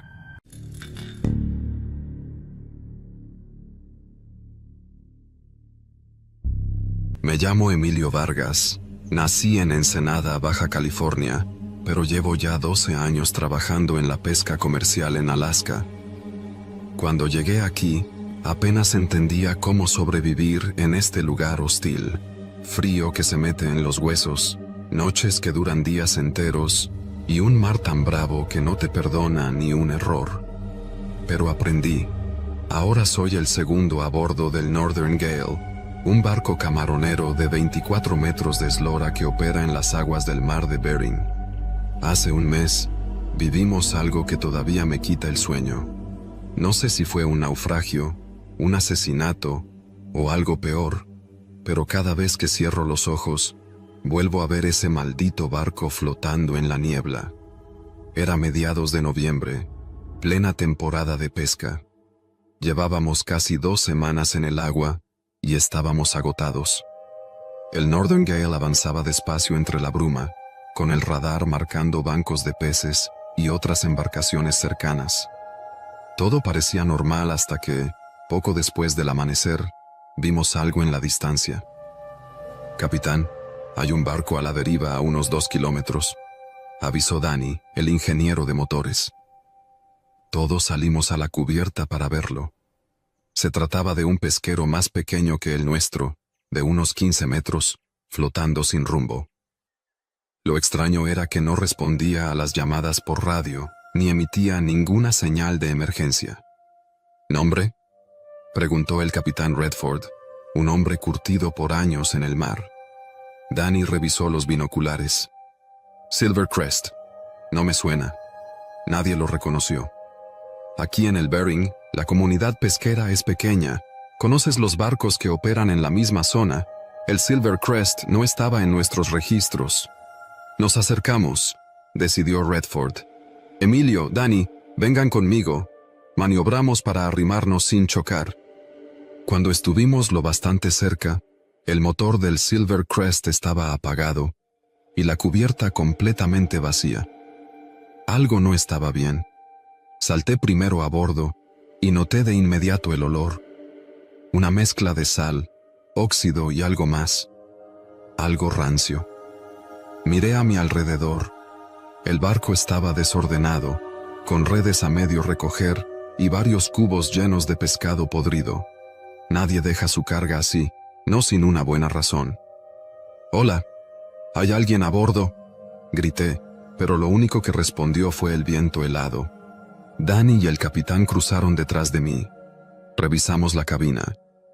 Me llamo Emilio Vargas. Nací en Ensenada, Baja California, pero llevo ya 12 años trabajando en la pesca comercial en Alaska. Cuando llegué aquí, apenas entendía cómo sobrevivir en este lugar hostil. Frío que se mete en los huesos, noches que duran días enteros y un mar tan bravo que no te perdona ni un error. Pero aprendí. Ahora soy el segundo a bordo del Northern Gale, un barco camaronero de 24 metros de eslora que opera en las aguas del mar de Bering. Hace un mes, vivimos algo que todavía me quita el sueño. No sé si fue un naufragio, un asesinato o algo peor, pero cada vez que cierro los ojos, vuelvo a ver ese maldito barco flotando en la niebla. Era mediados de noviembre, plena temporada de pesca. Llevábamos casi 2 semanas en el agua y estábamos agotados. El Northern Gale avanzaba despacio entre la bruma, con el radar marcando bancos de peces y otras embarcaciones cercanas. Todo parecía normal hasta que, poco después del amanecer, vimos algo en la distancia. «Capitán, hay un barco a la deriva a unos 2 kilómetros», avisó Danny, el ingeniero de motores. Todos salimos a la cubierta para verlo. Se trataba de un pesquero más pequeño que el nuestro, de unos 15 metros, flotando sin rumbo. Lo extraño era que no respondía a las llamadas por radio, ni emitía ninguna señal de emergencia. ¿Nombre?, preguntó el capitán Redford, un hombre curtido por años en el mar. Danny revisó los binoculares. Silvercrest. No me suena. Nadie lo reconoció. Aquí en el Bering, la comunidad pesquera es pequeña. ¿Conoces los barcos que operan en la misma zona? El Silvercrest no estaba en nuestros registros. Nos acercamos, decidió Redford. Emilio, Danny, vengan conmigo. Maniobramos para arrimarnos sin chocar. Cuando estuvimos lo bastante cerca, el motor del Silvercrest estaba apagado y la cubierta completamente vacía. Algo no estaba bien. Salté primero a bordo y noté de inmediato el olor. Una mezcla de sal, óxido y algo más. Algo rancio. Miré a mi alrededor. El barco estaba desordenado, con redes a medio recoger y varios cubos llenos de pescado podrido. Nadie deja su carga así, no sin una buena razón. «Hola, ¿hay alguien a bordo?», grité, pero lo único que respondió fue el viento helado. Danny y el capitán cruzaron detrás de mí. Revisamos la cabina.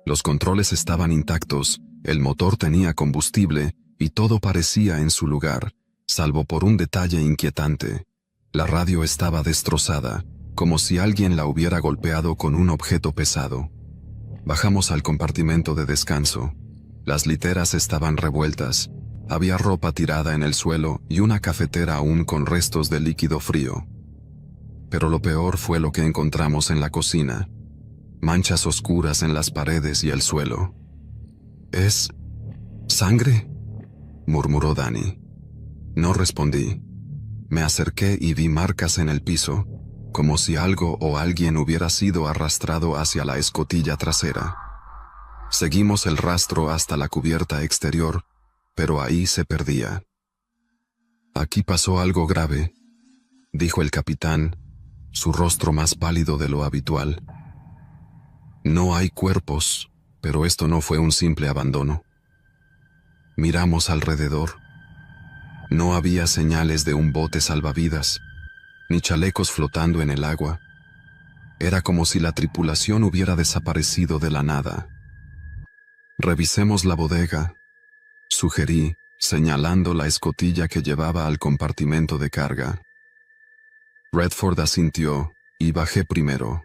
Los controles estaban intactos, el motor tenía combustible y todo parecía en su lugar, salvo por un detalle inquietante. La radio estaba destrozada, como si alguien la hubiera golpeado con un objeto pesado. Bajamos al compartimento de descanso. Las literas estaban revueltas. Había ropa tirada en el suelo y una cafetera aún con restos de líquido frío. Pero lo peor fue lo que encontramos en la cocina. Manchas oscuras en las paredes y el suelo. «¿Es sangre?», murmuró Danny. No respondí. Me acerqué y vi marcas en el piso, como si algo o alguien hubiera sido arrastrado hacia la escotilla trasera. Seguimos el rastro hasta la cubierta exterior, pero ahí se perdía. «Aquí pasó algo grave», dijo el capitán, su rostro más pálido de lo habitual. «No hay cuerpos, pero esto no fue un simple abandono». Miramos alrededor. No había señales de un bote salvavidas, ni chalecos flotando en el agua. Era como si la tripulación hubiera desaparecido de la nada. «Revisemos la bodega», sugerí, señalando la escotilla que llevaba al compartimento de carga. Redford asintió y bajé primero.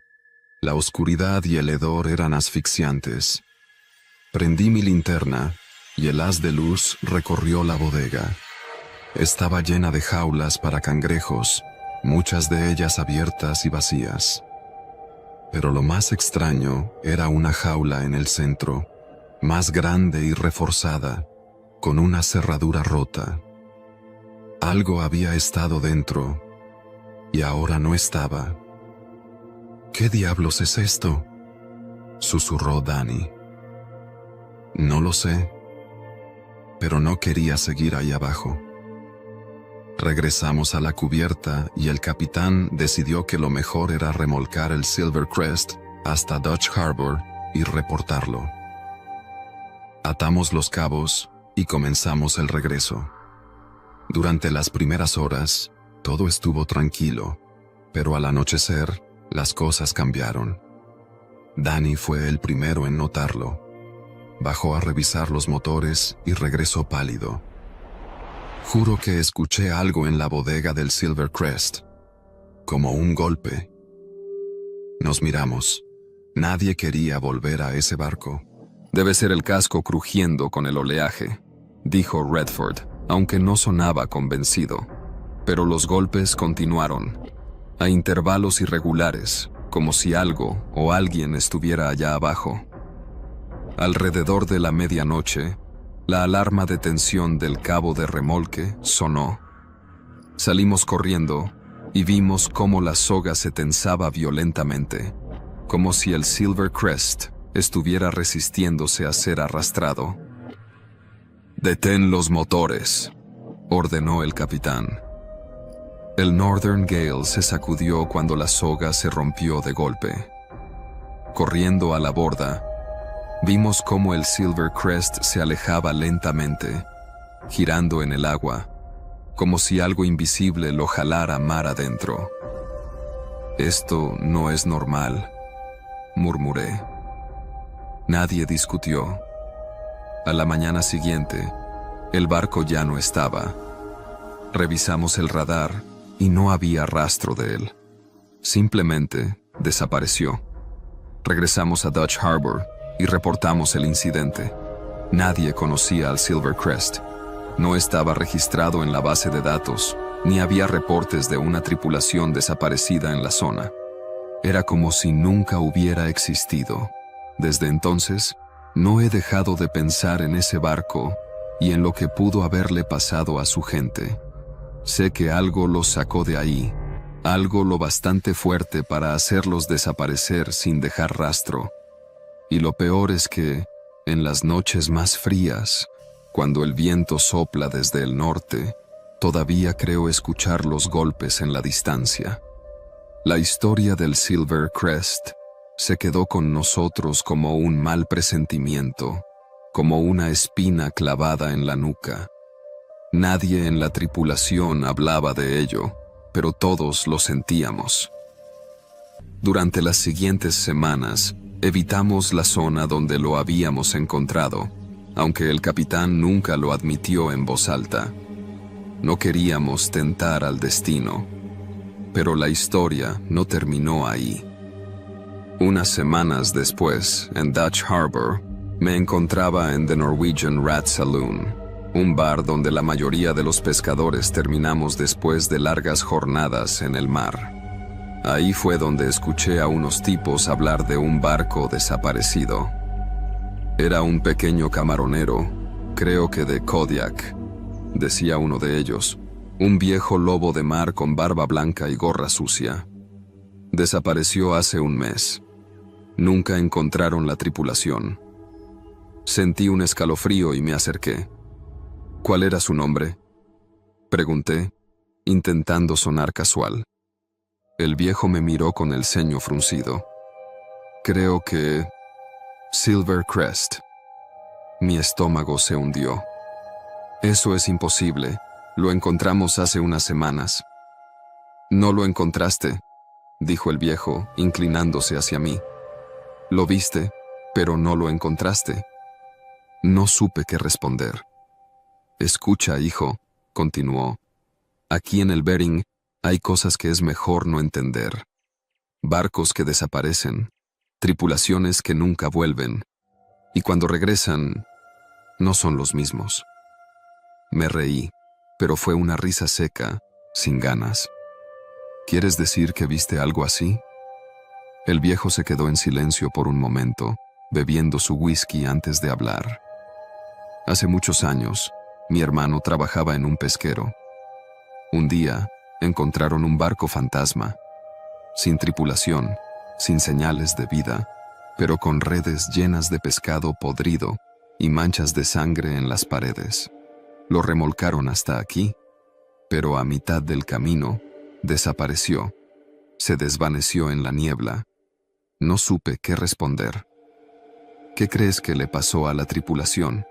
La oscuridad y el hedor eran asfixiantes. Prendí mi linterna y el haz de luz recorrió la bodega. Estaba llena de jaulas para cangrejos, muchas de ellas abiertas y vacías. Pero lo más extraño era una jaula en el centro, más grande y reforzada, con una cerradura rota. Algo había estado dentro, y ahora no estaba. «¿Qué diablos es esto?», susurró Danny. «No lo sé, pero no quería seguir ahí abajo». Regresamos a la cubierta y el capitán decidió que lo mejor era remolcar el Silvercrest hasta Dutch Harbor y reportarlo. Atamos los cabos y comenzamos el regreso. Durante las primeras horas, todo estuvo tranquilo, pero al anochecer, las cosas cambiaron. Danny fue el primero en notarlo. Bajó a revisar los motores y regresó pálido. «Juro que escuché algo en la bodega del Silvercrest, como un golpe». Nos miramos. Nadie quería volver a ese barco. «Debe ser el casco crujiendo con el oleaje», dijo Redford, aunque no sonaba convencido. Pero los golpes continuaron, a intervalos irregulares, como si algo o alguien estuviera allá abajo. Alrededor de la medianoche, la alarma de tensión del cabo de remolque sonó. Salimos corriendo y vimos cómo la soga se tensaba violentamente, como si el Silvercrest estuviera resistiéndose a ser arrastrado. «Detén los motores», ordenó el capitán. El Northern Gale se sacudió cuando la soga se rompió de golpe. Corriendo a la borda, Vimos cómo el Silver Crest se alejaba lentamente, girando en el agua, como si algo invisible lo jalara mar adentro. «Esto no es normal», murmuré. Nadie discutió. A la mañana siguiente, el barco ya no estaba. Revisamos el radar y no había rastro de él. Simplemente desapareció. Regresamos a Dutch Harbor y reportamos el incidente. Nadie conocía al Silver Crest. No estaba registrado en la base de datos, ni había reportes de una tripulación desaparecida en la zona. Era como si nunca hubiera existido. Desde entonces, no he dejado de pensar en ese barco y en lo que pudo haberle pasado a su gente. Sé que algo los sacó de ahí, algo lo bastante fuerte para hacerlos desaparecer sin dejar rastro. Y lo peor es que, en las noches más frías, cuando el viento sopla desde el norte, todavía creo escuchar los golpes en la distancia. La historia del Silver Crest se quedó con nosotros como un mal presentimiento, como una espina clavada en la nuca. Nadie en la tripulación hablaba de ello, pero todos lo sentíamos. Durante las siguientes semanas, evitamos la zona donde lo habíamos encontrado, aunque el capitán nunca lo admitió en voz alta. No queríamos tentar al destino, pero la historia no terminó ahí. Unas semanas después, en Dutch Harbor, me encontraba en The Norwegian Rat Saloon, un bar donde la mayoría de los pescadores terminamos después de largas jornadas en el mar. Ahí fue donde escuché a unos tipos hablar de un barco desaparecido. Era un pequeño camaronero, creo que de Kodiak, decía uno de ellos, un viejo lobo de mar con barba blanca y gorra sucia. Desapareció hace un mes. Nunca encontraron la tripulación. Sentí un escalofrío y me acerqué. ¿Cuál era su nombre?, pregunté, intentando sonar casual. El viejo me miró con el ceño fruncido. Creo que... Silver Crest. Mi estómago se hundió. Eso es imposible. Lo encontramos hace unas semanas. No lo encontraste, dijo el viejo, inclinándose hacia mí. Lo viste, pero no lo encontraste. No supe qué responder. Escucha, hijo, continuó. Aquí en el Bering hay cosas que es mejor no entender. Barcos que desaparecen, tripulaciones que nunca vuelven, y cuando regresan, no son los mismos. Me reí, pero fue una risa seca, sin ganas. ¿Quieres decir que viste algo así? El viejo se quedó en silencio por un momento, bebiendo su whisky antes de hablar. Hace muchos años, mi hermano trabajaba en un pesquero. Un día, encontraron un barco fantasma, sin tripulación, sin señales de vida, pero con redes llenas de pescado podrido y manchas de sangre en las paredes. Lo remolcaron hasta aquí, pero a mitad del camino, desapareció. Se desvaneció en la niebla. No supe qué responder. ¿Qué crees que le pasó a la tripulación?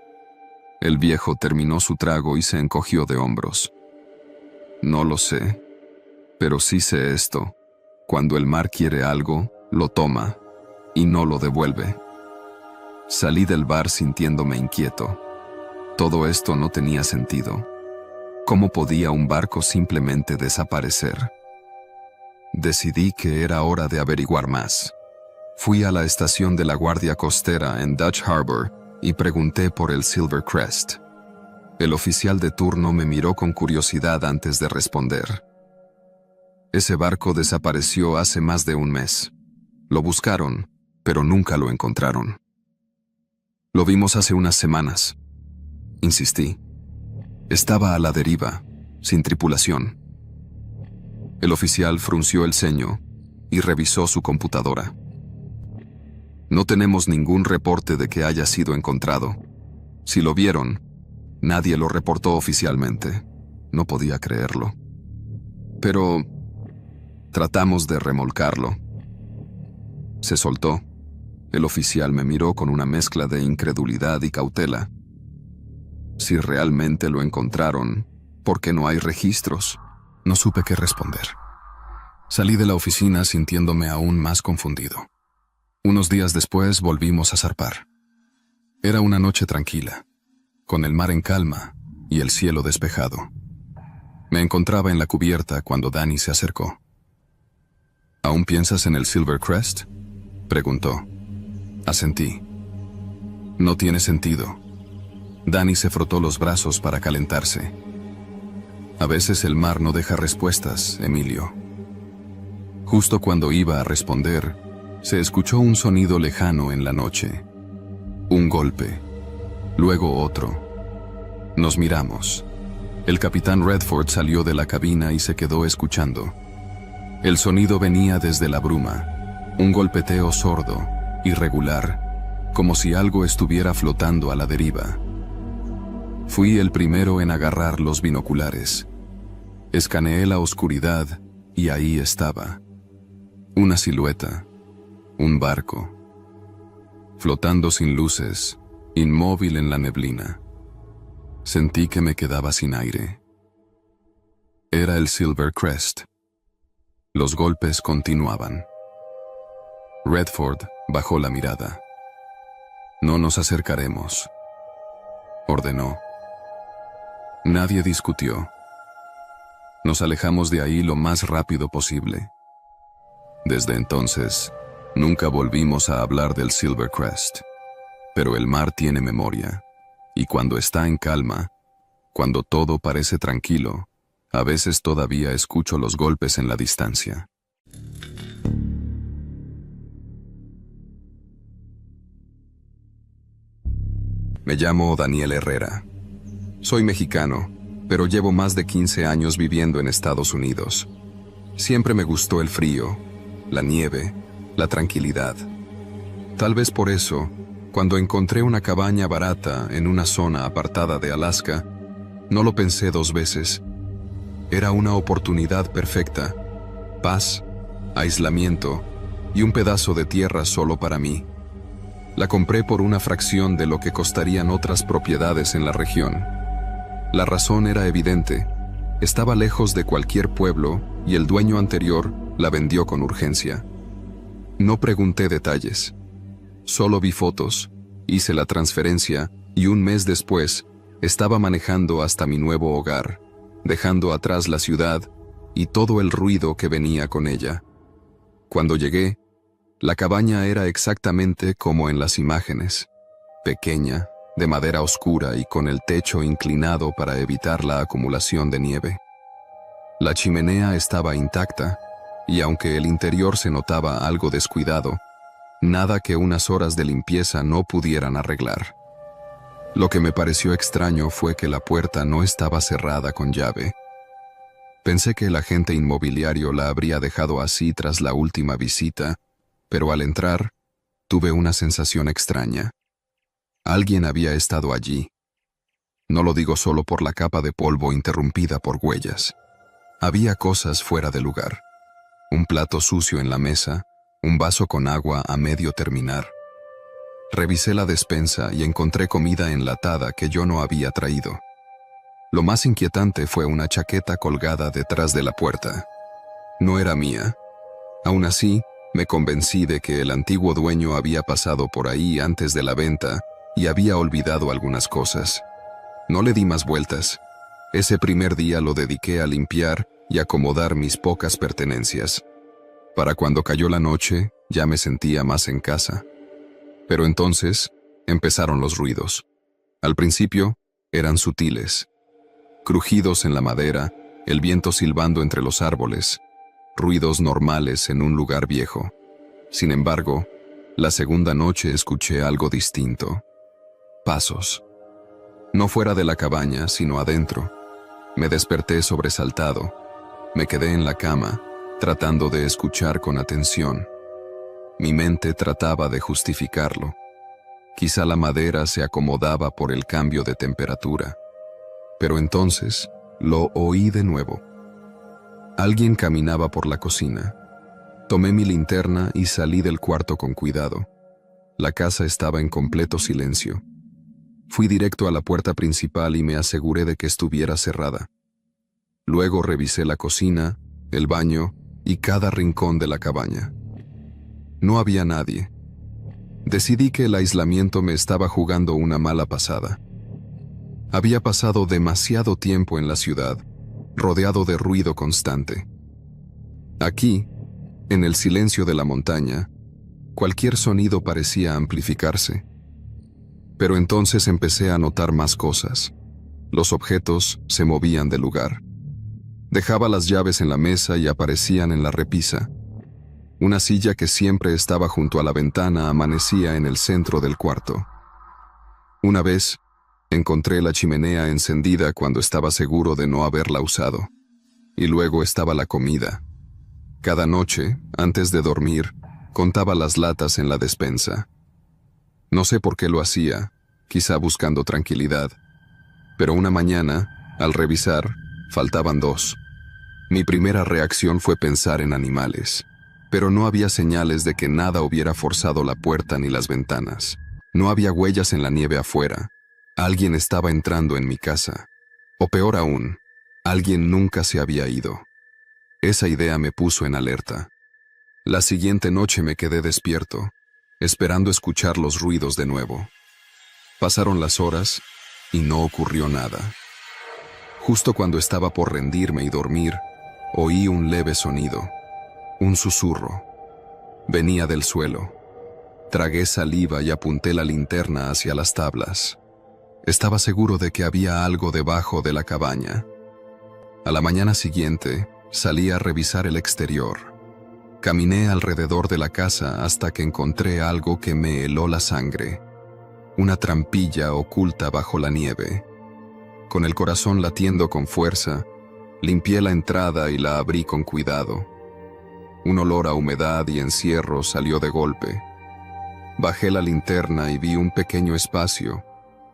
El viejo terminó su trago y se encogió de hombros. No lo sé, pero sí sé esto. Cuando el mar quiere algo, lo toma y no lo devuelve. Salí del bar sintiéndome inquieto. Todo esto no tenía sentido. ¿Cómo podía un barco simplemente desaparecer? Decidí que era hora de averiguar más. Fui a la estación de la Guardia Costera en Dutch Harbor y pregunté por el Silver Crest. El oficial de turno me miró con curiosidad antes de responder. Ese barco desapareció hace más de un mes. Lo buscaron, pero nunca lo encontraron. Lo vimos hace unas semanas. Insistí. Estaba a la deriva, sin tripulación. El oficial frunció el ceño y revisó su computadora. No tenemos ningún reporte de que haya sido encontrado. Si lo vieron, nadie lo reportó oficialmente. No podía creerlo. Pero tratamos de remolcarlo. Se soltó. El oficial me miró con una mezcla de incredulidad y cautela. Si realmente lo encontraron, ¿por qué no hay registros? No supe qué responder. Salí de la oficina sintiéndome aún más confundido. Unos días después volvimos a zarpar. Era una noche tranquila, con el mar en calma y el cielo despejado. Me encontraba en la cubierta cuando Danny se acercó. ¿Aún piensas en el Silver Crest?, preguntó. Asentí. No tiene sentido. Danny se frotó los brazos para calentarse. A veces el mar no deja respuestas, Emilio. Justo cuando iba a responder, se escuchó un sonido lejano en la noche. Un golpe, luego otro. Nos miramos. El capitán Redford salió de la cabina y se quedó escuchando. El sonido venía desde la bruma, un golpeteo sordo, irregular, como si algo estuviera flotando a la deriva. Fui el primero en agarrar los binoculares. Escaneé la oscuridad y ahí estaba. Una silueta, un barco, flotando sin luces, inmóvil en la neblina. Sentí que me quedaba sin aire. Era el Silver Crest. Los golpes continuaban. Redford bajó la mirada. No nos acercaremos, ordenó. Nadie discutió. Nos alejamos de ahí lo más rápido posible. Desde entonces, nunca volvimos a hablar del Silver Crest. Pero el mar tiene memoria, y cuando está en calma, cuando todo parece tranquilo, a veces todavía escucho los golpes en la distancia. Me llamo Daniel Herrera. Soy mexicano, pero llevo más de 15 años viviendo en Estados Unidos. Siempre me gustó el frío, la nieve, la tranquilidad. Tal vez por eso, cuando encontré una cabaña barata en una zona apartada de Alaska, no lo pensé dos veces. Era una oportunidad perfecta. Paz, aislamiento y un pedazo de tierra solo para mí. La compré por una fracción de lo que costarían otras propiedades en la región. La razón era evidente. Estaba lejos de cualquier pueblo y el dueño anterior la vendió con urgencia. No pregunté detalles. Solo vi fotos, hice la transferencia y un mes después estaba manejando hasta mi nuevo hogar, dejando atrás la ciudad y todo el ruido que venía con ella. Cuando llegué, la cabaña era exactamente como en las imágenes, pequeña, de madera oscura y con el techo inclinado para evitar la acumulación de nieve. La chimenea estaba intacta, y aunque el interior se notaba algo descuidado, nada que unas horas de limpieza no pudieran arreglar. Lo que me pareció extraño fue que la puerta no estaba cerrada con llave. Pensé que el agente inmobiliario la habría dejado así tras la última visita, pero al entrar, tuve una sensación extraña. Alguien había estado allí. No lo digo solo por la capa de polvo interrumpida por huellas. Había cosas fuera de lugar. Un plato sucio en la mesa, un vaso con agua a medio terminar. Revisé la despensa y encontré comida enlatada que yo no había traído. Lo más inquietante fue una chaqueta colgada detrás de la puerta. No era mía. Aún así, me convencí de que el antiguo dueño había pasado por ahí antes de la venta y había olvidado algunas cosas. No le di más vueltas. Ese primer día lo dediqué a limpiar y acomodar mis pocas pertenencias. Para cuando cayó la noche, ya me sentía más en casa. Pero entonces, empezaron los ruidos. Al principio, eran sutiles. Crujidos en la madera, el viento silbando entre los árboles, ruidos normales en un lugar viejo. Sin embargo, la segunda noche escuché algo distinto. Pasos. No fuera de la cabaña, sino adentro. Me desperté sobresaltado. Me quedé en la cama, tratando de escuchar con atención. Mi mente trataba de justificarlo. Quizá la madera se acomodaba por el cambio de temperatura. Pero entonces, lo oí de nuevo. Alguien caminaba por la cocina. Tomé mi linterna y salí del cuarto con cuidado. La casa estaba en completo silencio. Fui directo a la puerta principal y me aseguré de que estuviera cerrada. Luego revisé la cocina, el baño y cada rincón de la cabaña. No había nadie. Decidí que el aislamiento me estaba jugando una mala pasada. Había pasado demasiado tiempo en la ciudad, rodeado de ruido constante. Aquí, en el silencio de la montaña, cualquier sonido parecía amplificarse. Pero entonces empecé a notar más cosas. Los objetos se movían de lugar. Dejaba las llaves en la mesa y aparecían en la repisa. Una silla que siempre estaba junto a la ventana amanecía en el centro del cuarto. Una vez, encontré la chimenea encendida cuando estaba seguro de no haberla usado. Y luego estaba la comida. Cada noche, antes de dormir, contaba las latas en la despensa. No sé por qué lo hacía, quizá buscando tranquilidad. Pero una mañana, al revisar, faltaban 2. Mi primera reacción fue pensar en animales. Pero no había señales de que nada hubiera forzado la puerta ni las ventanas. No había huellas en la nieve afuera. Alguien estaba entrando en mi casa. O peor aún, alguien nunca se había ido. Esa idea me puso en alerta. La siguiente noche me quedé despierto, esperando escuchar los ruidos de nuevo. Pasaron las horas y no ocurrió nada. Justo cuando estaba por rendirme y dormir, oí un leve sonido. Un susurro. Venía del suelo. Tragué saliva y apunté la linterna hacia las tablas. Estaba seguro de que había algo debajo de la cabaña. A la mañana siguiente, salí a revisar el exterior. Caminé alrededor de la casa hasta que encontré algo que me heló la sangre. Una trampilla oculta bajo la nieve. Con el corazón latiendo con fuerza, limpié la entrada y la abrí con cuidado. Un olor a humedad y encierro salió de golpe. Bajé la linterna y vi un pequeño espacio,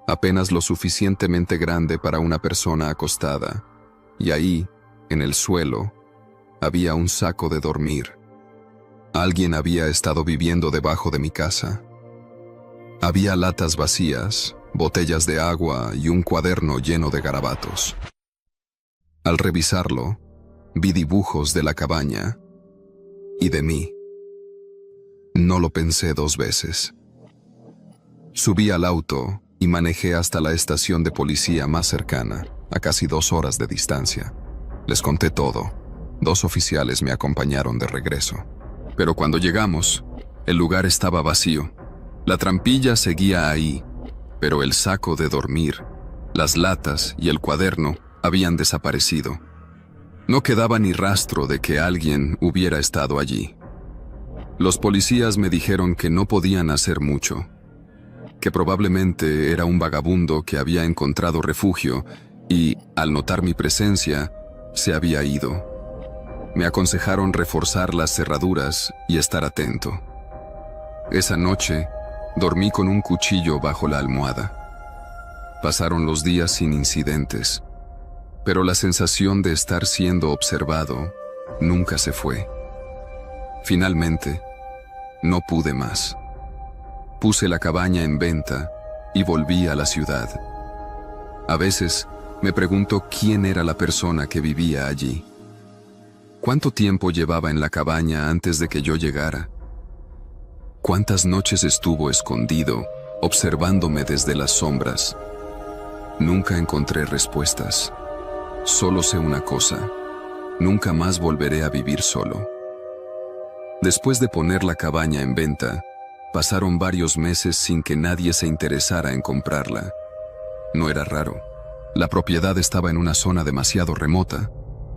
apenas lo suficientemente grande para una persona acostada, y ahí, en el suelo, había un saco de dormir. Alguien había estado viviendo debajo de mi casa. Había latas vacías, botellas de agua y un cuaderno lleno de garabatos. Al revisarlo, vi dibujos de la cabaña y de mí. No lo pensé 2 veces. Subí al auto y manejé hasta la estación de policía más cercana, a casi 2 horas de distancia. Les conté todo. 2 oficiales me acompañaron de regreso. Pero cuando llegamos, el lugar estaba vacío. La trampilla seguía ahí, pero el saco de dormir, las latas y el cuaderno habían desaparecido. No quedaba ni rastro de que alguien hubiera estado allí. Los policías me dijeron que no podían hacer mucho, que probablemente era un vagabundo que había encontrado refugio y, al notar mi presencia, se había ido. Me aconsejaron reforzar las cerraduras y estar atento. Esa noche, dormí con un cuchillo bajo la almohada. Pasaron los días sin incidentes, pero la sensación de estar siendo observado nunca se fue. Finalmente, no pude más. Puse la cabaña en venta y volví a la ciudad. A veces me pregunto quién era la persona que vivía allí. ¿Cuánto tiempo llevaba en la cabaña antes de que yo llegara? ¿Cuántas noches estuvo escondido, observándome desde las sombras? Nunca encontré respuestas. Solo sé una cosa: nunca más volveré a vivir solo. Después de poner la cabaña en venta, pasaron varios meses sin que nadie se interesara en comprarla. No era raro. La propiedad estaba en una zona demasiado remota,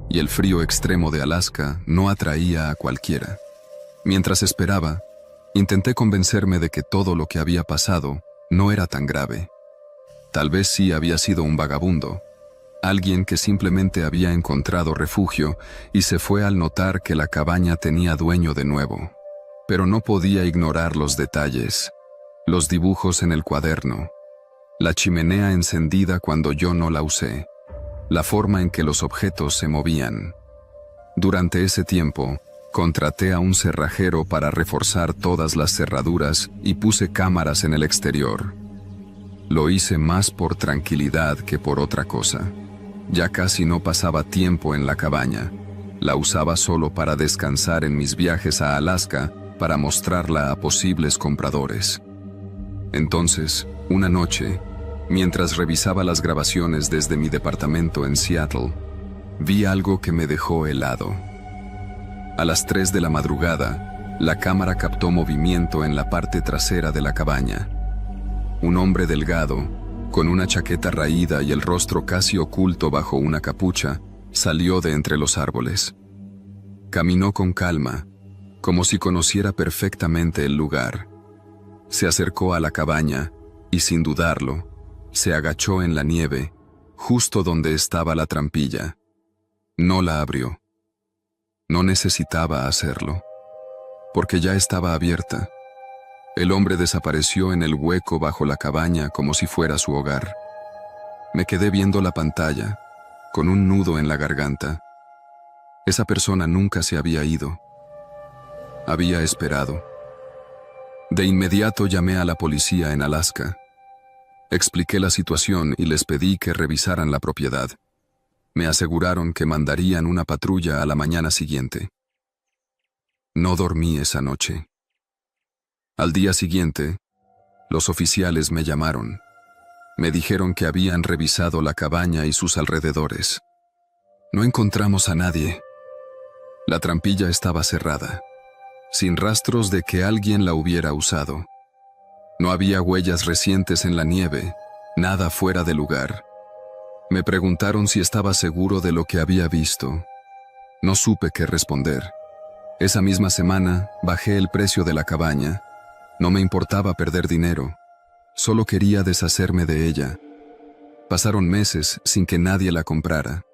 y el frío extremo de Alaska no atraía a cualquiera. Mientras esperaba, intenté convencerme de que todo lo que había pasado no era tan grave. Tal vez sí había sido un vagabundo, alguien que simplemente había encontrado refugio y se fue al notar que la cabaña tenía dueño de nuevo. Pero no podía ignorar los detalles, los dibujos en el cuaderno, la chimenea encendida cuando yo no la usé, la forma en que los objetos se movían. Durante ese tiempo, Contraté a un cerrajero para reforzar todas las cerraduras y puse cámaras en el exterior. Lo hice más por tranquilidad que por otra cosa. Ya casi no pasaba tiempo en la cabaña. La usaba solo para descansar en mis viajes a Alaska para mostrarla a posibles compradores. Entonces, una noche, mientras revisaba las grabaciones desde mi departamento en Seattle, vi algo que me dejó helado. A las 3 de la madrugada, la cámara captó movimiento en la parte trasera de la cabaña. Un hombre delgado, con una chaqueta raída y el rostro casi oculto bajo una capucha, salió de entre los árboles. Caminó con calma, como si conociera perfectamente el lugar. Se acercó a la cabaña y, sin dudarlo, se agachó en la nieve, justo donde estaba la trampilla. No la abrió. No necesitaba hacerlo, porque ya estaba abierta. El hombre desapareció en el hueco bajo la cabaña como si fuera su hogar. Me quedé viendo la pantalla, con un nudo en la garganta. Esa persona nunca se había ido. Había esperado. De inmediato llamé a la policía en Alaska. Expliqué la situación y les pedí que revisaran la propiedad. Me aseguraron que mandarían una patrulla a la mañana siguiente. No dormí esa noche. Al día siguiente, los oficiales me llamaron. Me dijeron que habían revisado la cabaña y sus alrededores. No encontramos a nadie. La trampilla estaba cerrada, sin rastros de que alguien la hubiera usado. No había huellas recientes en la nieve, nada fuera de lugar. Me preguntaron si estaba seguro de lo que había visto. No supe qué responder. Esa misma semana bajé el precio de la cabaña. No me importaba perder dinero. Solo quería deshacerme de ella. Pasaron meses sin que nadie la comprara.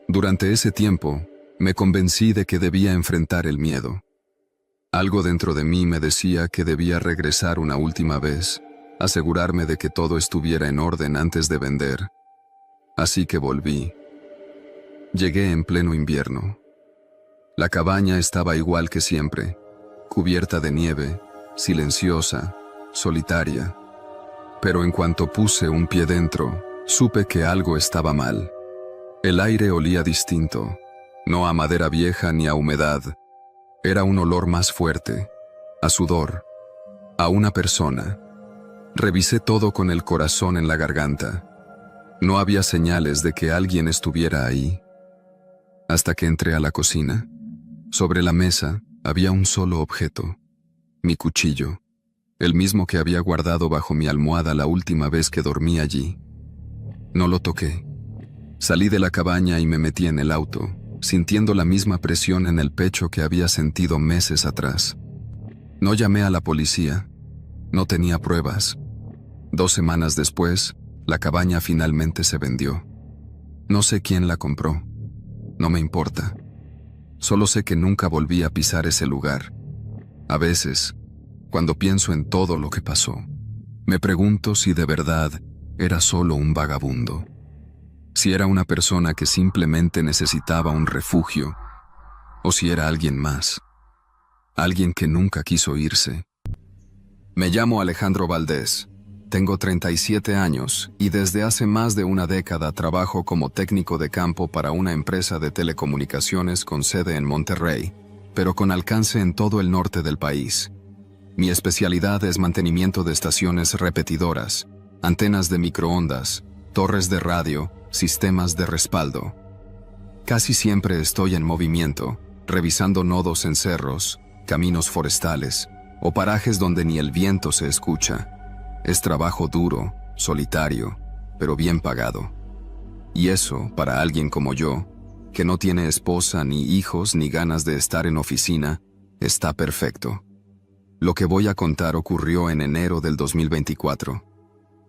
Durante ese tiempo, me convencí de que debía enfrentar el miedo. Algo dentro de mí me decía que debía regresar una última vez, asegurarme de que todo estuviera en orden antes de vender. Así que volví. Llegué en pleno invierno. La cabaña estaba igual que siempre, cubierta de nieve, silenciosa, solitaria. Pero en cuanto puse un pie dentro, supe que algo estaba mal. El aire olía distinto, no a madera vieja ni a humedad. Era un olor más fuerte, a sudor, a una persona. Revisé todo con el corazón en la garganta. No había señales de que alguien estuviera ahí. Hasta que entré a la cocina. Sobre la mesa había un solo objeto, mi cuchillo, el mismo que había guardado bajo mi almohada la última vez que dormí allí. No lo toqué. Salí de la cabaña y me metí en el auto, sintiendo la misma presión en el pecho que había sentido meses atrás. No llamé a la policía. No tenía pruebas. 2 semanas después, la cabaña finalmente se vendió. No sé quién la compró. No me importa. Solo sé que nunca volví a pisar ese lugar. A veces, cuando pienso en todo lo que pasó, me pregunto si de verdad era solo un vagabundo. Si era una persona que simplemente necesitaba un refugio, o si era alguien más. Alguien que nunca quiso irse. Me llamo Alejandro Valdés. Tengo 37 años y desde hace más de una década trabajo como técnico de campo para una empresa de telecomunicaciones con sede en Monterrey, pero con alcance en todo el norte del país. Mi especialidad es mantenimiento de estaciones repetidoras, antenas de microondas, torres de radio, sistemas de respaldo. Casi siempre estoy en movimiento, revisando nodos en cerros, caminos forestales o parajes donde ni el viento se escucha. Es trabajo duro, solitario, pero bien pagado. Y eso, para alguien como yo, que no tiene esposa, ni hijos, ni ganas de estar en oficina, está perfecto. Lo que voy a contar ocurrió en enero del 2024.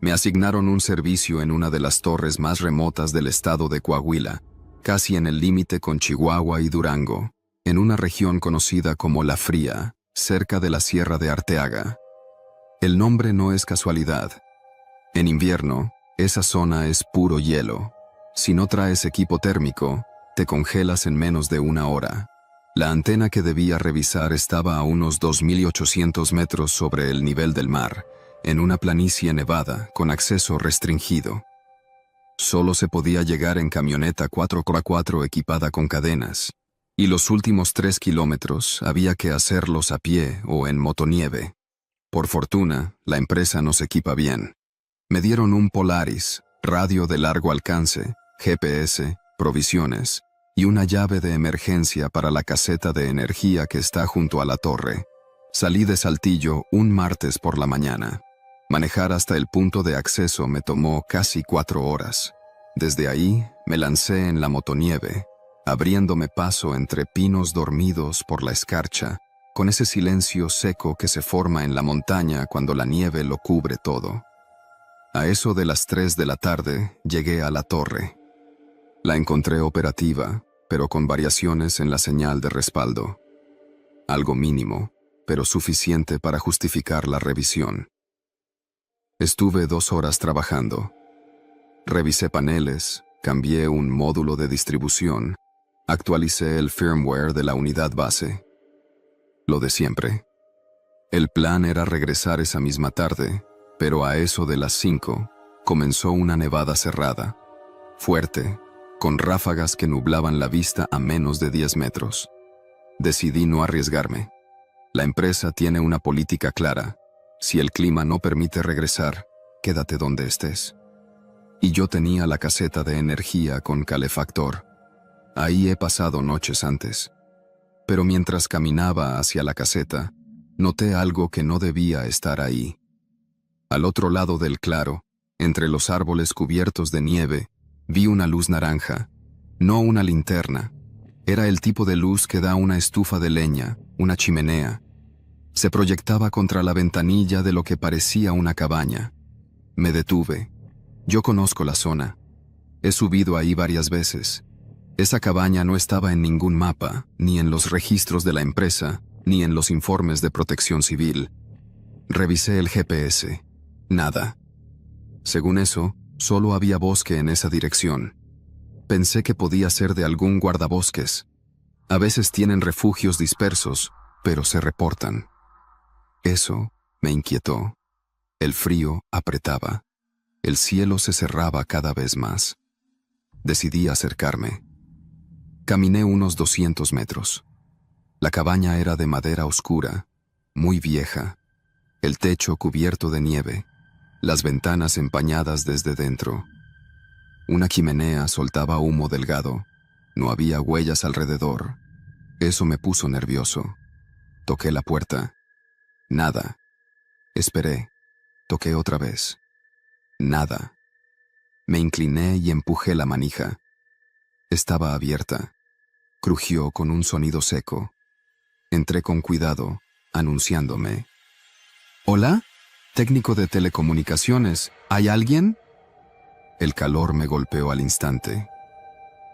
Me asignaron un servicio en una de las torres más remotas del estado de Coahuila, casi en el límite con Chihuahua y Durango, en una región conocida como La Fría, cerca de la Sierra de Arteaga. El nombre no es casualidad. En invierno, esa zona es puro hielo. Si no traes equipo térmico, te congelas en menos de 1 hora. La antena que debía revisar estaba a unos 2.800 metros sobre el nivel del mar, en una planicie nevada con acceso restringido. Solo se podía llegar en camioneta 4x4 equipada con cadenas, y los últimos 3 kilómetros había que hacerlos a pie o en motonieve. Por fortuna, la empresa nos equipa bien. Me dieron un Polaris, radio de largo alcance, GPS, provisiones y una llave de emergencia para la caseta de energía que está junto a la torre. Salí de Saltillo un martes por la mañana. Manejar hasta el punto de acceso me tomó casi 4 horas. Desde ahí me lancé en la motonieve, abriéndome paso entre pinos dormidos por la escarcha, con ese silencio seco que se forma en la montaña cuando la nieve lo cubre todo. A eso de las 3 de la tarde llegué a la torre. La encontré operativa, pero con variaciones en la señal de respaldo. Algo mínimo, pero suficiente para justificar la revisión. Estuve 2 horas trabajando. Revisé paneles, cambié un módulo de distribución, actualicé el firmware de la unidad base. Lo de siempre. El plan era regresar esa misma tarde, pero a eso de las 5 comenzó una nevada cerrada, fuerte, con ráfagas que nublaban la vista a menos de 10 metros. Decidí no arriesgarme. La empresa tiene una política clara. Si el clima no permite regresar, quédate donde estés. Y yo tenía la caseta de energía con calefactor. Ahí he pasado noches antes. Pero mientras caminaba hacia la caseta, noté algo que no debía estar ahí. Al otro lado del claro, entre los árboles cubiertos de nieve, vi una luz naranja. No una linterna. Era el tipo de luz que da una estufa de leña, una chimenea. Se proyectaba contra la ventanilla de lo que parecía una cabaña. Me detuve. Yo conozco la zona. He subido ahí varias veces. Esa cabaña no estaba en ningún mapa, ni en los registros de la empresa, ni en los informes de protección civil. Revisé el GPS. Nada. Según eso, solo había bosque en esa dirección. Pensé que podía ser de algún guardabosques. A veces tienen refugios dispersos, pero se reportan. Eso me inquietó. El frío apretaba. El cielo se cerraba cada vez más. Decidí acercarme. Caminé unos 200 metros. La cabaña era de madera oscura, muy vieja. El techo cubierto de nieve. Las ventanas empañadas desde dentro. Una chimenea soltaba humo delgado. No había huellas alrededor. Eso me puso nervioso. Toqué la puerta. Nada. Esperé. Toqué otra vez. Nada. Me incliné y empujé la manija. Estaba abierta. Crujió con un sonido seco. Entré con cuidado, anunciándome. «¿Hola? Técnico de telecomunicaciones. ¿Hay alguien?» El calor me golpeó al instante.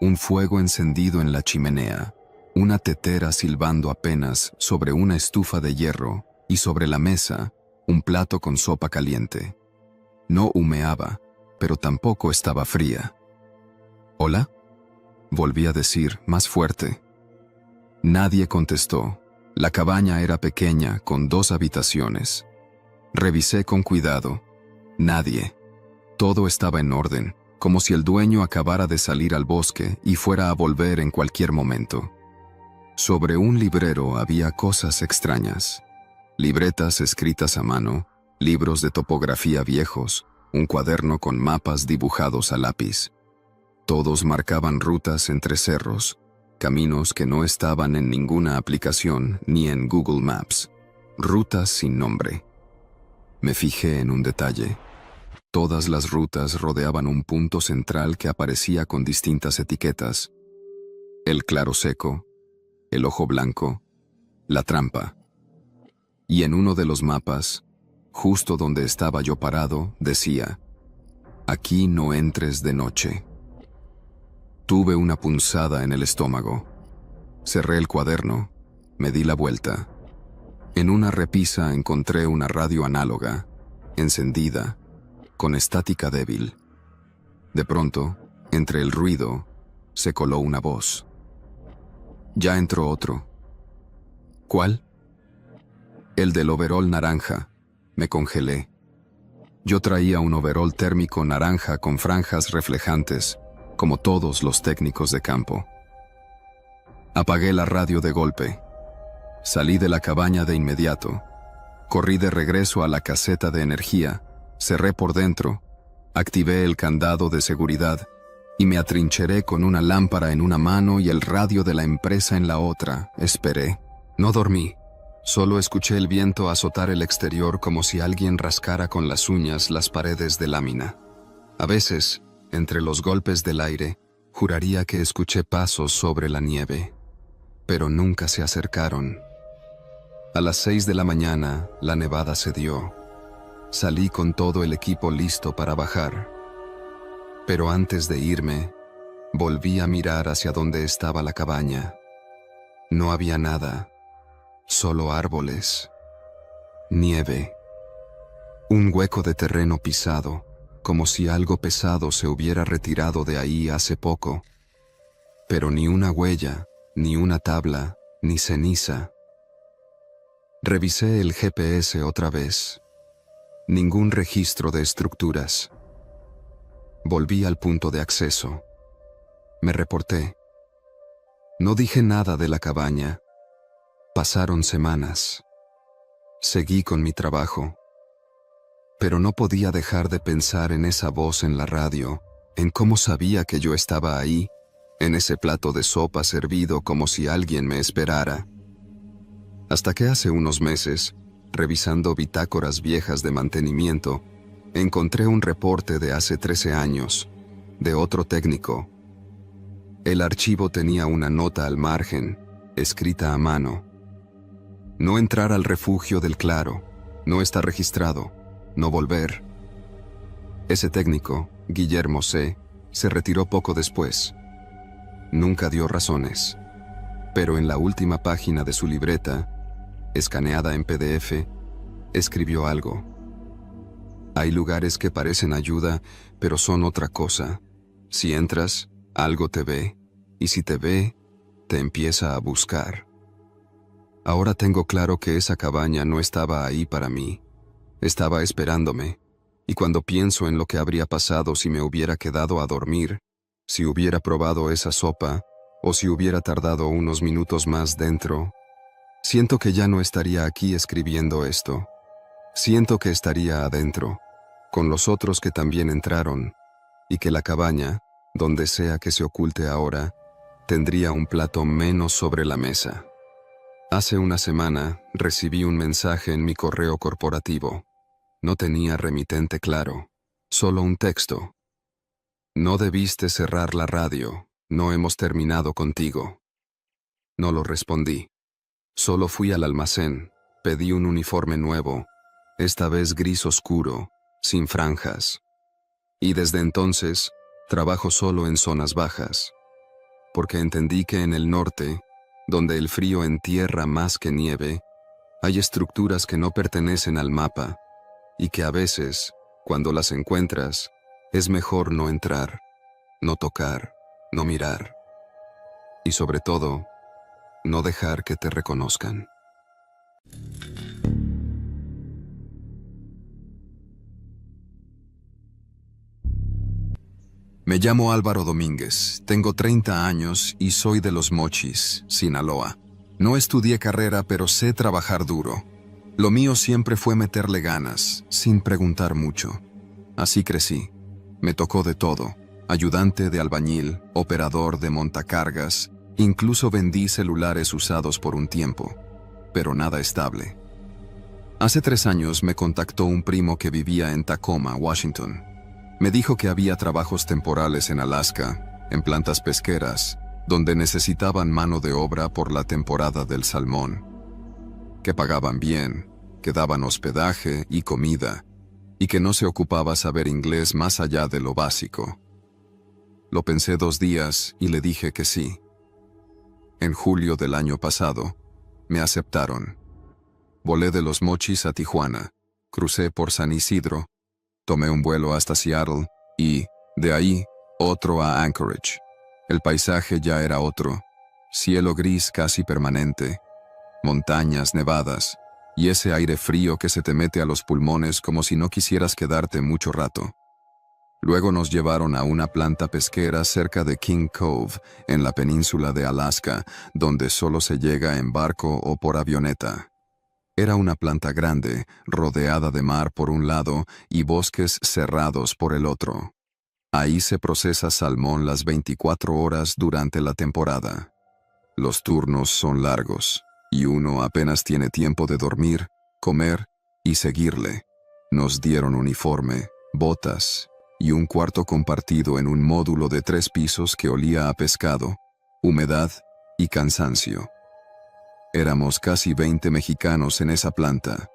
Un fuego encendido en la chimenea, una tetera silbando apenas sobre una estufa de hierro y sobre la mesa, un plato con sopa caliente. No humeaba, pero tampoco estaba fría. «¿Hola?», volví a decir más fuerte. Nadie contestó. La cabaña era pequeña, con 2 habitaciones. Revisé con cuidado. Nadie. Todo estaba en orden, como si el dueño acabara de salir al bosque y fuera a volver en cualquier momento. Sobre un librero había cosas extrañas. Libretas escritas a mano, libros de topografía viejos, un cuaderno con mapas dibujados a lápiz. Todos marcaban rutas entre cerros, caminos que no estaban en ninguna aplicación ni en Google Maps. Rutas sin nombre. Me fijé en un detalle. Todas las rutas rodeaban un punto central que aparecía con distintas etiquetas. El claro seco, el ojo blanco, la trampa. Y en uno de los mapas, justo donde estaba yo parado, decía: «Aquí no entres de noche». Tuve una punzada en el estómago. Cerré el cuaderno, me di la vuelta. En una repisa encontré una radio análoga, encendida, con estática débil. De pronto, entre el ruido, se coló una voz. «Ya entró otro», ¿Cuál? El del overol naranja. Me congelé. Yo traía un overol térmico naranja con franjas reflejantes, como todos los técnicos de campo. Apagué la radio de golpe. Salí de la cabaña de inmediato. Corrí de regreso a la caseta de energía, cerré por dentro, activé el candado de seguridad y me atrincheré con una lámpara en una mano y el radio de la empresa en la otra. Esperé. No dormí. Solo escuché el viento azotar el exterior como si alguien rascara con las uñas las paredes de lámina. A veces, entre los golpes del aire, juraría que escuché pasos sobre la nieve, pero nunca se acercaron. A las 6 de la mañana, la nevada cedió. Salí con todo el equipo listo para bajar. Pero antes de irme, volví a mirar hacia donde estaba la cabaña. No había nada, solo árboles, nieve, un hueco de terreno pisado, como si algo pesado se hubiera retirado de ahí hace poco. Pero ni una huella, ni una tabla, ni ceniza. Revisé el GPS otra vez. Ningún registro de estructuras. Volví al punto de acceso. Me reporté. No dije nada de la cabaña. Pasaron semanas. Seguí con mi trabajo. Pero no podía dejar de pensar en esa voz en la radio, en cómo sabía que yo estaba ahí, en ese plato de sopa servido como si alguien me esperara. Hasta que hace unos meses, revisando bitácoras viejas de mantenimiento, encontré un reporte de hace 13 años, de otro técnico. El archivo tenía una nota al margen, escrita a mano. No entrar al refugio del Claro, no está registrado, no volver. Ese técnico, Guillermo C., se retiró poco después. Nunca dio razones, pero en la última página de su libreta, escaneada en PDF, escribió algo. Hay lugares que parecen ayuda, pero son otra cosa. Si entras, algo te ve, y si te ve, te empieza a buscar. Ahora tengo claro que esa cabaña no estaba ahí para mí. Estaba esperándome, y cuando pienso en lo que habría pasado si me hubiera quedado a dormir, si hubiera probado esa sopa, o si hubiera tardado unos minutos más dentro, siento que ya no estaría aquí escribiendo esto. Siento que estaría adentro, con los otros que también entraron, y que la cabaña, donde sea que se oculte ahora, tendría un plato menos sobre la mesa. Hace una semana recibí un mensaje en mi correo corporativo. No tenía remitente claro, solo un texto. No debiste cerrar la radio, no hemos terminado contigo. No lo respondí. Solo fui al almacén, pedí un uniforme nuevo, esta vez gris oscuro, sin franjas. Y desde entonces, trabajo solo en zonas bajas, porque entendí que en el norte, donde el frío entierra más que nieve, hay estructuras que no pertenecen al mapa, y que a veces, cuando las encuentras, es mejor no entrar, no tocar, no mirar. Y sobre todo, no dejar que te reconozcan. Me llamo Álvaro Domínguez, tengo 30 años y soy de Los Mochis, Sinaloa. No estudié carrera, pero sé trabajar duro. Lo mío siempre fue meterle ganas, sin preguntar mucho. Así crecí. Me tocó de todo: ayudante de albañil, operador de montacargas, incluso vendí celulares usados por un tiempo, pero nada estable. Hace 3 años me contactó un primo que vivía en Tacoma, Washington. Me dijo que había trabajos temporales en Alaska, en plantas pesqueras, donde necesitaban mano de obra por la temporada del salmón. Que pagaban bien, que daban hospedaje y comida, y que no se ocupaba saber inglés más allá de lo básico. Lo pensé 2 días y le dije que sí. En julio del año pasado, me aceptaron. Volé de Los Mochis a Tijuana, crucé por San Isidro, tomé un vuelo hasta Seattle y, de ahí, otro a Anchorage. El paisaje ya era otro, cielo gris casi permanente, montañas nevadas, y ese aire frío que se te mete a los pulmones como si no quisieras quedarte mucho rato. Luego nos llevaron a una planta pesquera cerca de King Cove, en la península de Alaska, donde solo se llega en barco o por avioneta. Era una planta grande, rodeada de mar por un lado y bosques cerrados por el otro. Ahí se procesa salmón las 24 horas durante la temporada. Los turnos son largos, y uno apenas tiene tiempo de dormir, comer y seguirle. Nos dieron uniforme, botas y un cuarto compartido en un módulo de 3 pisos que olía a pescado, humedad y cansancio. Éramos casi 20 mexicanos en esa planta,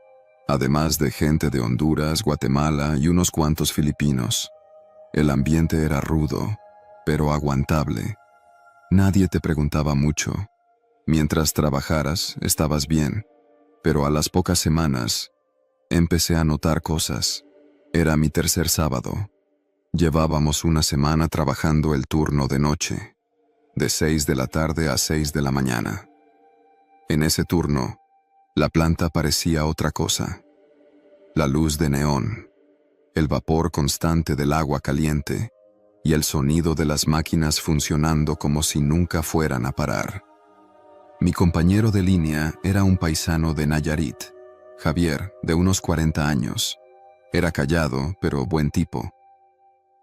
además de gente de Honduras, Guatemala y unos cuantos filipinos. El ambiente era rudo, pero aguantable. Nadie te preguntaba mucho. Mientras trabajaras, estabas bien, pero a las pocas semanas empecé a notar cosas. Era mi tercer sábado. Llevábamos una semana trabajando el turno de noche, de 6 de la tarde a 6 de la mañana. En ese turno, la planta parecía otra cosa. La luz de neón, el vapor constante del agua caliente y el sonido de las máquinas funcionando como si nunca fueran a parar. Mi compañero de línea era un paisano de Nayarit, Javier, de unos 40 años. Era callado, pero buen tipo.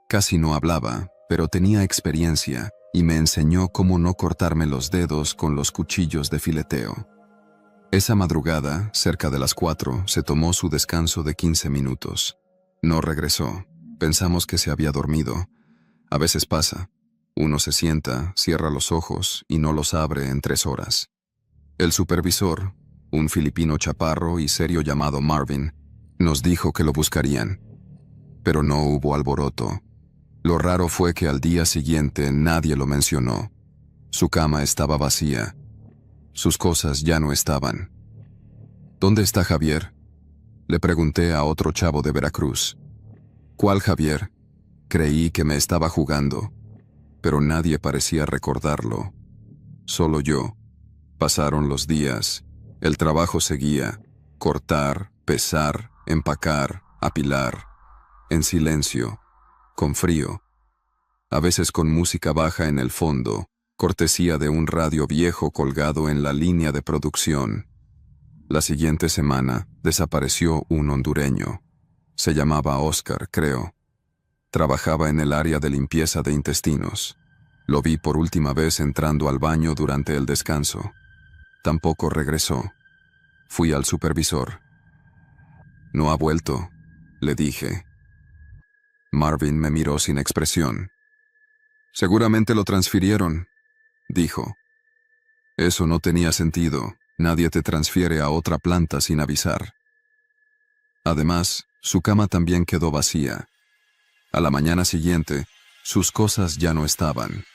Casi no hablaba, pero tenía experiencia y me enseñó cómo no cortarme los dedos con los cuchillos de fileteo. Esa madrugada, cerca de las 4, se tomó su descanso de 15 minutos. No regresó. Pensamos que se había dormido. A veces pasa. Uno se sienta, cierra los ojos y no los abre en 3 horas. El supervisor, un filipino chaparro y serio llamado Marvin, nos dijo que lo buscarían. Pero no hubo alboroto. Lo raro fue que al día siguiente nadie lo mencionó. Su cama estaba vacía. Sus cosas ya no estaban. ¿Dónde está Javier?, le pregunté a otro chavo de Veracruz. ¿Cuál Javier? Creí que me estaba jugando, pero nadie parecía recordarlo. Solo yo. Pasaron los días. El trabajo seguía. Cortar, pesar, empacar, apilar. En silencio. Con frío. A veces con música baja en el fondo, cortesía de un radio viejo colgado en la línea de producción. La siguiente semana desapareció un hondureño. Se llamaba Oscar, creo. Trabajaba en el área de limpieza de intestinos. Lo vi por última vez entrando al baño durante el descanso. Tampoco regresó. Fui al supervisor. «No ha vuelto», le dije. Marvin me miró sin expresión. «Seguramente lo transfirieron», dijo. «Eso no tenía sentido. Nadie te transfiere a otra planta sin avisar». Además, su cama también quedó vacía. A la mañana siguiente, sus cosas ya no estaban.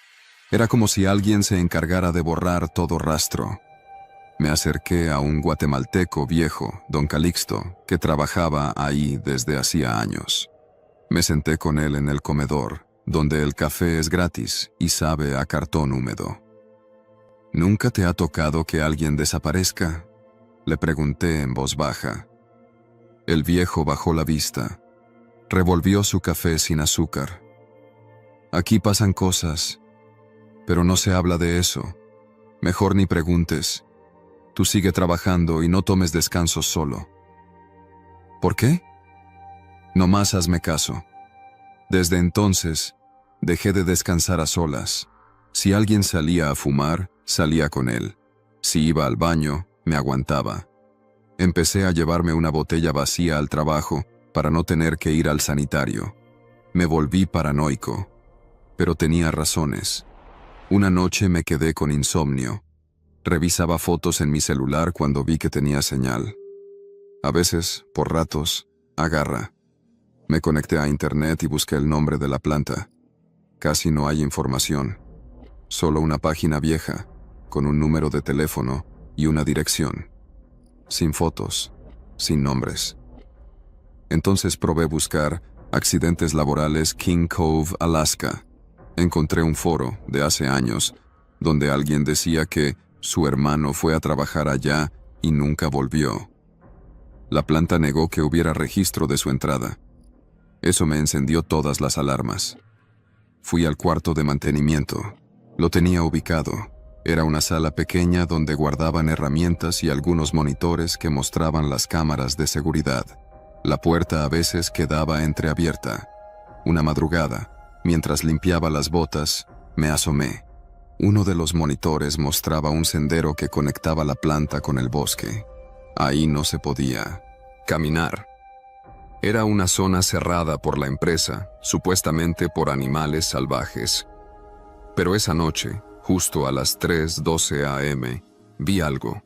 Era como si alguien se encargara de borrar todo rastro. Me acerqué a un guatemalteco viejo, don Calixto, que trabajaba ahí desde hacía años. Me senté con él en el comedor, donde el café es gratis y sabe a cartón húmedo. «¿Nunca te ha tocado que alguien desaparezca?», le pregunté en voz baja. El viejo bajó la vista. Revolvió su café sin azúcar. «Aquí pasan cosas, pero no se habla de eso. Mejor ni preguntes. Tú sigue trabajando y no tomes descansos solo». «¿Por qué?». «Nomás hazme caso. Desde entonces, dejé de descansar a solas. Si alguien salía a fumar, salía con él. Si iba al baño, me aguantaba. Empecé a llevarme una botella vacía al trabajo para no tener que ir al sanitario. Me volví paranoico, pero tenía razones. Una noche me quedé con insomnio. Revisaba fotos en mi celular cuando vi que tenía señal. A veces, por ratos, agarra. Me conecté a internet y busqué el nombre de la planta. Casi no hay información. Solo una página vieja, con un número de teléfono y una dirección. Sin fotos, sin nombres. Entonces probé buscar accidentes laborales King Cove, Alaska. Encontré un foro de hace años donde alguien decía que su hermano fue a trabajar allá y nunca volvió. La planta negó que hubiera registro de su entrada. Eso me encendió todas las alarmas. Fui al cuarto de mantenimiento. Lo tenía ubicado. Era una sala pequeña donde guardaban herramientas y algunos monitores que mostraban las cámaras de seguridad. La puerta a veces quedaba entreabierta. Una madrugada, mientras limpiaba las botas, me asomé. Uno de los monitores mostraba un sendero que conectaba la planta con el bosque. Ahí no se podía caminar. Era una zona cerrada por la empresa, supuestamente por animales salvajes. Pero esa noche, justo a las 3:12 a.m., vi algo.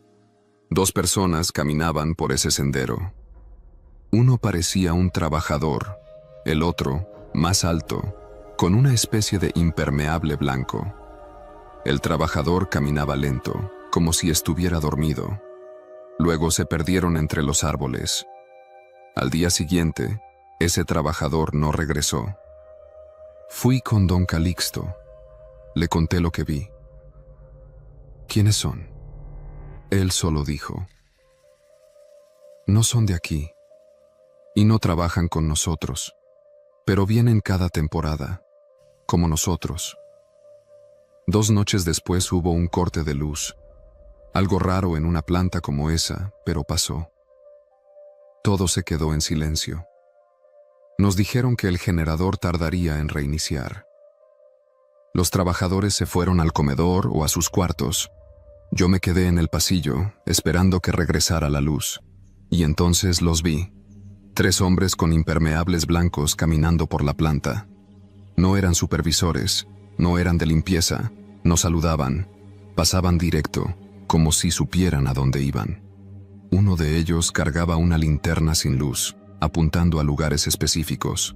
2 personas caminaban por ese sendero. Uno parecía un trabajador, el otro, más alto, con una especie de impermeable blanco. El trabajador caminaba lento, como si estuviera dormido. Luego se perdieron entre los árboles. Al día siguiente, ese trabajador no regresó. Fui con don Calixto. Le conté lo que vi. ¿Quiénes son? Él solo dijo: no son de aquí, y no trabajan con nosotros, pero vienen cada temporada, como nosotros. 2 noches después hubo un corte de luz. Algo raro en una planta como esa, pero pasó. Todo se quedó en silencio. Nos dijeron que el generador tardaría en reiniciar. Los trabajadores se fueron al comedor o a sus cuartos. Yo me quedé en el pasillo, esperando que regresara la luz. Y entonces los vi. 3 hombres con impermeables blancos caminando por la planta. No eran supervisores, no eran de limpieza, no saludaban, pasaban directo, como si supieran a dónde iban. Uno de ellos cargaba una linterna sin luz, apuntando a lugares específicos.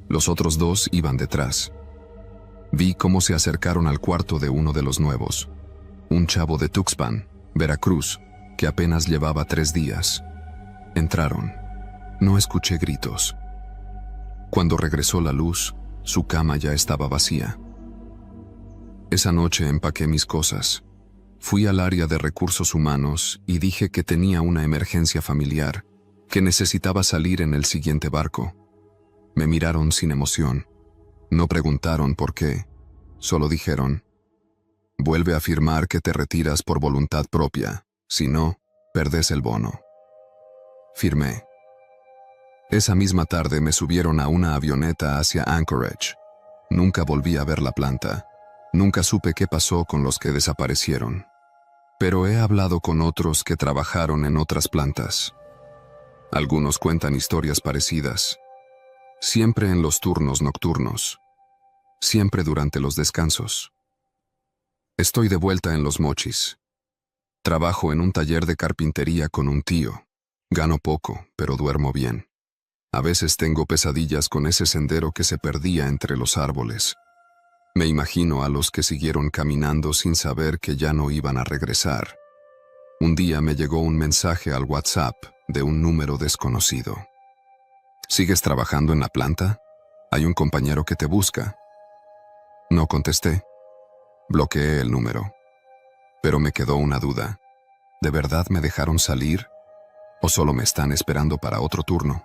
Los otros 2 iban detrás. Vi cómo se acercaron al cuarto de uno de los nuevos, un chavo de Tuxpan, Veracruz, que apenas llevaba 3 días. Entraron. No escuché gritos. Cuando regresó la luz, su cama ya estaba vacía. Esa noche empaqué mis cosas. Fui al área de recursos humanos y dije que tenía una emergencia familiar, que necesitaba salir en el siguiente barco. Me miraron sin emoción. No preguntaron por qué, solo dijeron: vuelve a afirmar que te retiras por voluntad propia, si no, perdés el bono. Firmé. Esa misma tarde me subieron a una avioneta hacia Anchorage. Nunca volví a ver la planta. Nunca supe qué pasó con los que desaparecieron. Pero he hablado con otros que trabajaron en otras plantas. Algunos cuentan historias parecidas. Siempre en los turnos nocturnos. Siempre durante los descansos. Estoy de vuelta en Los Mochis. Trabajo en un taller de carpintería con un tío. Gano poco, pero duermo bien. A veces tengo pesadillas con ese sendero que se perdía entre los árboles. Me imagino a los que siguieron caminando sin saber que ya no iban a regresar. Un día me llegó un mensaje al WhatsApp de un número desconocido. ¿Sigues trabajando en la planta? Hay un compañero que te busca. No contesté. Bloqueé el número. Pero me quedó una duda. ¿De verdad me dejaron salir? ¿O solo me están esperando para otro turno?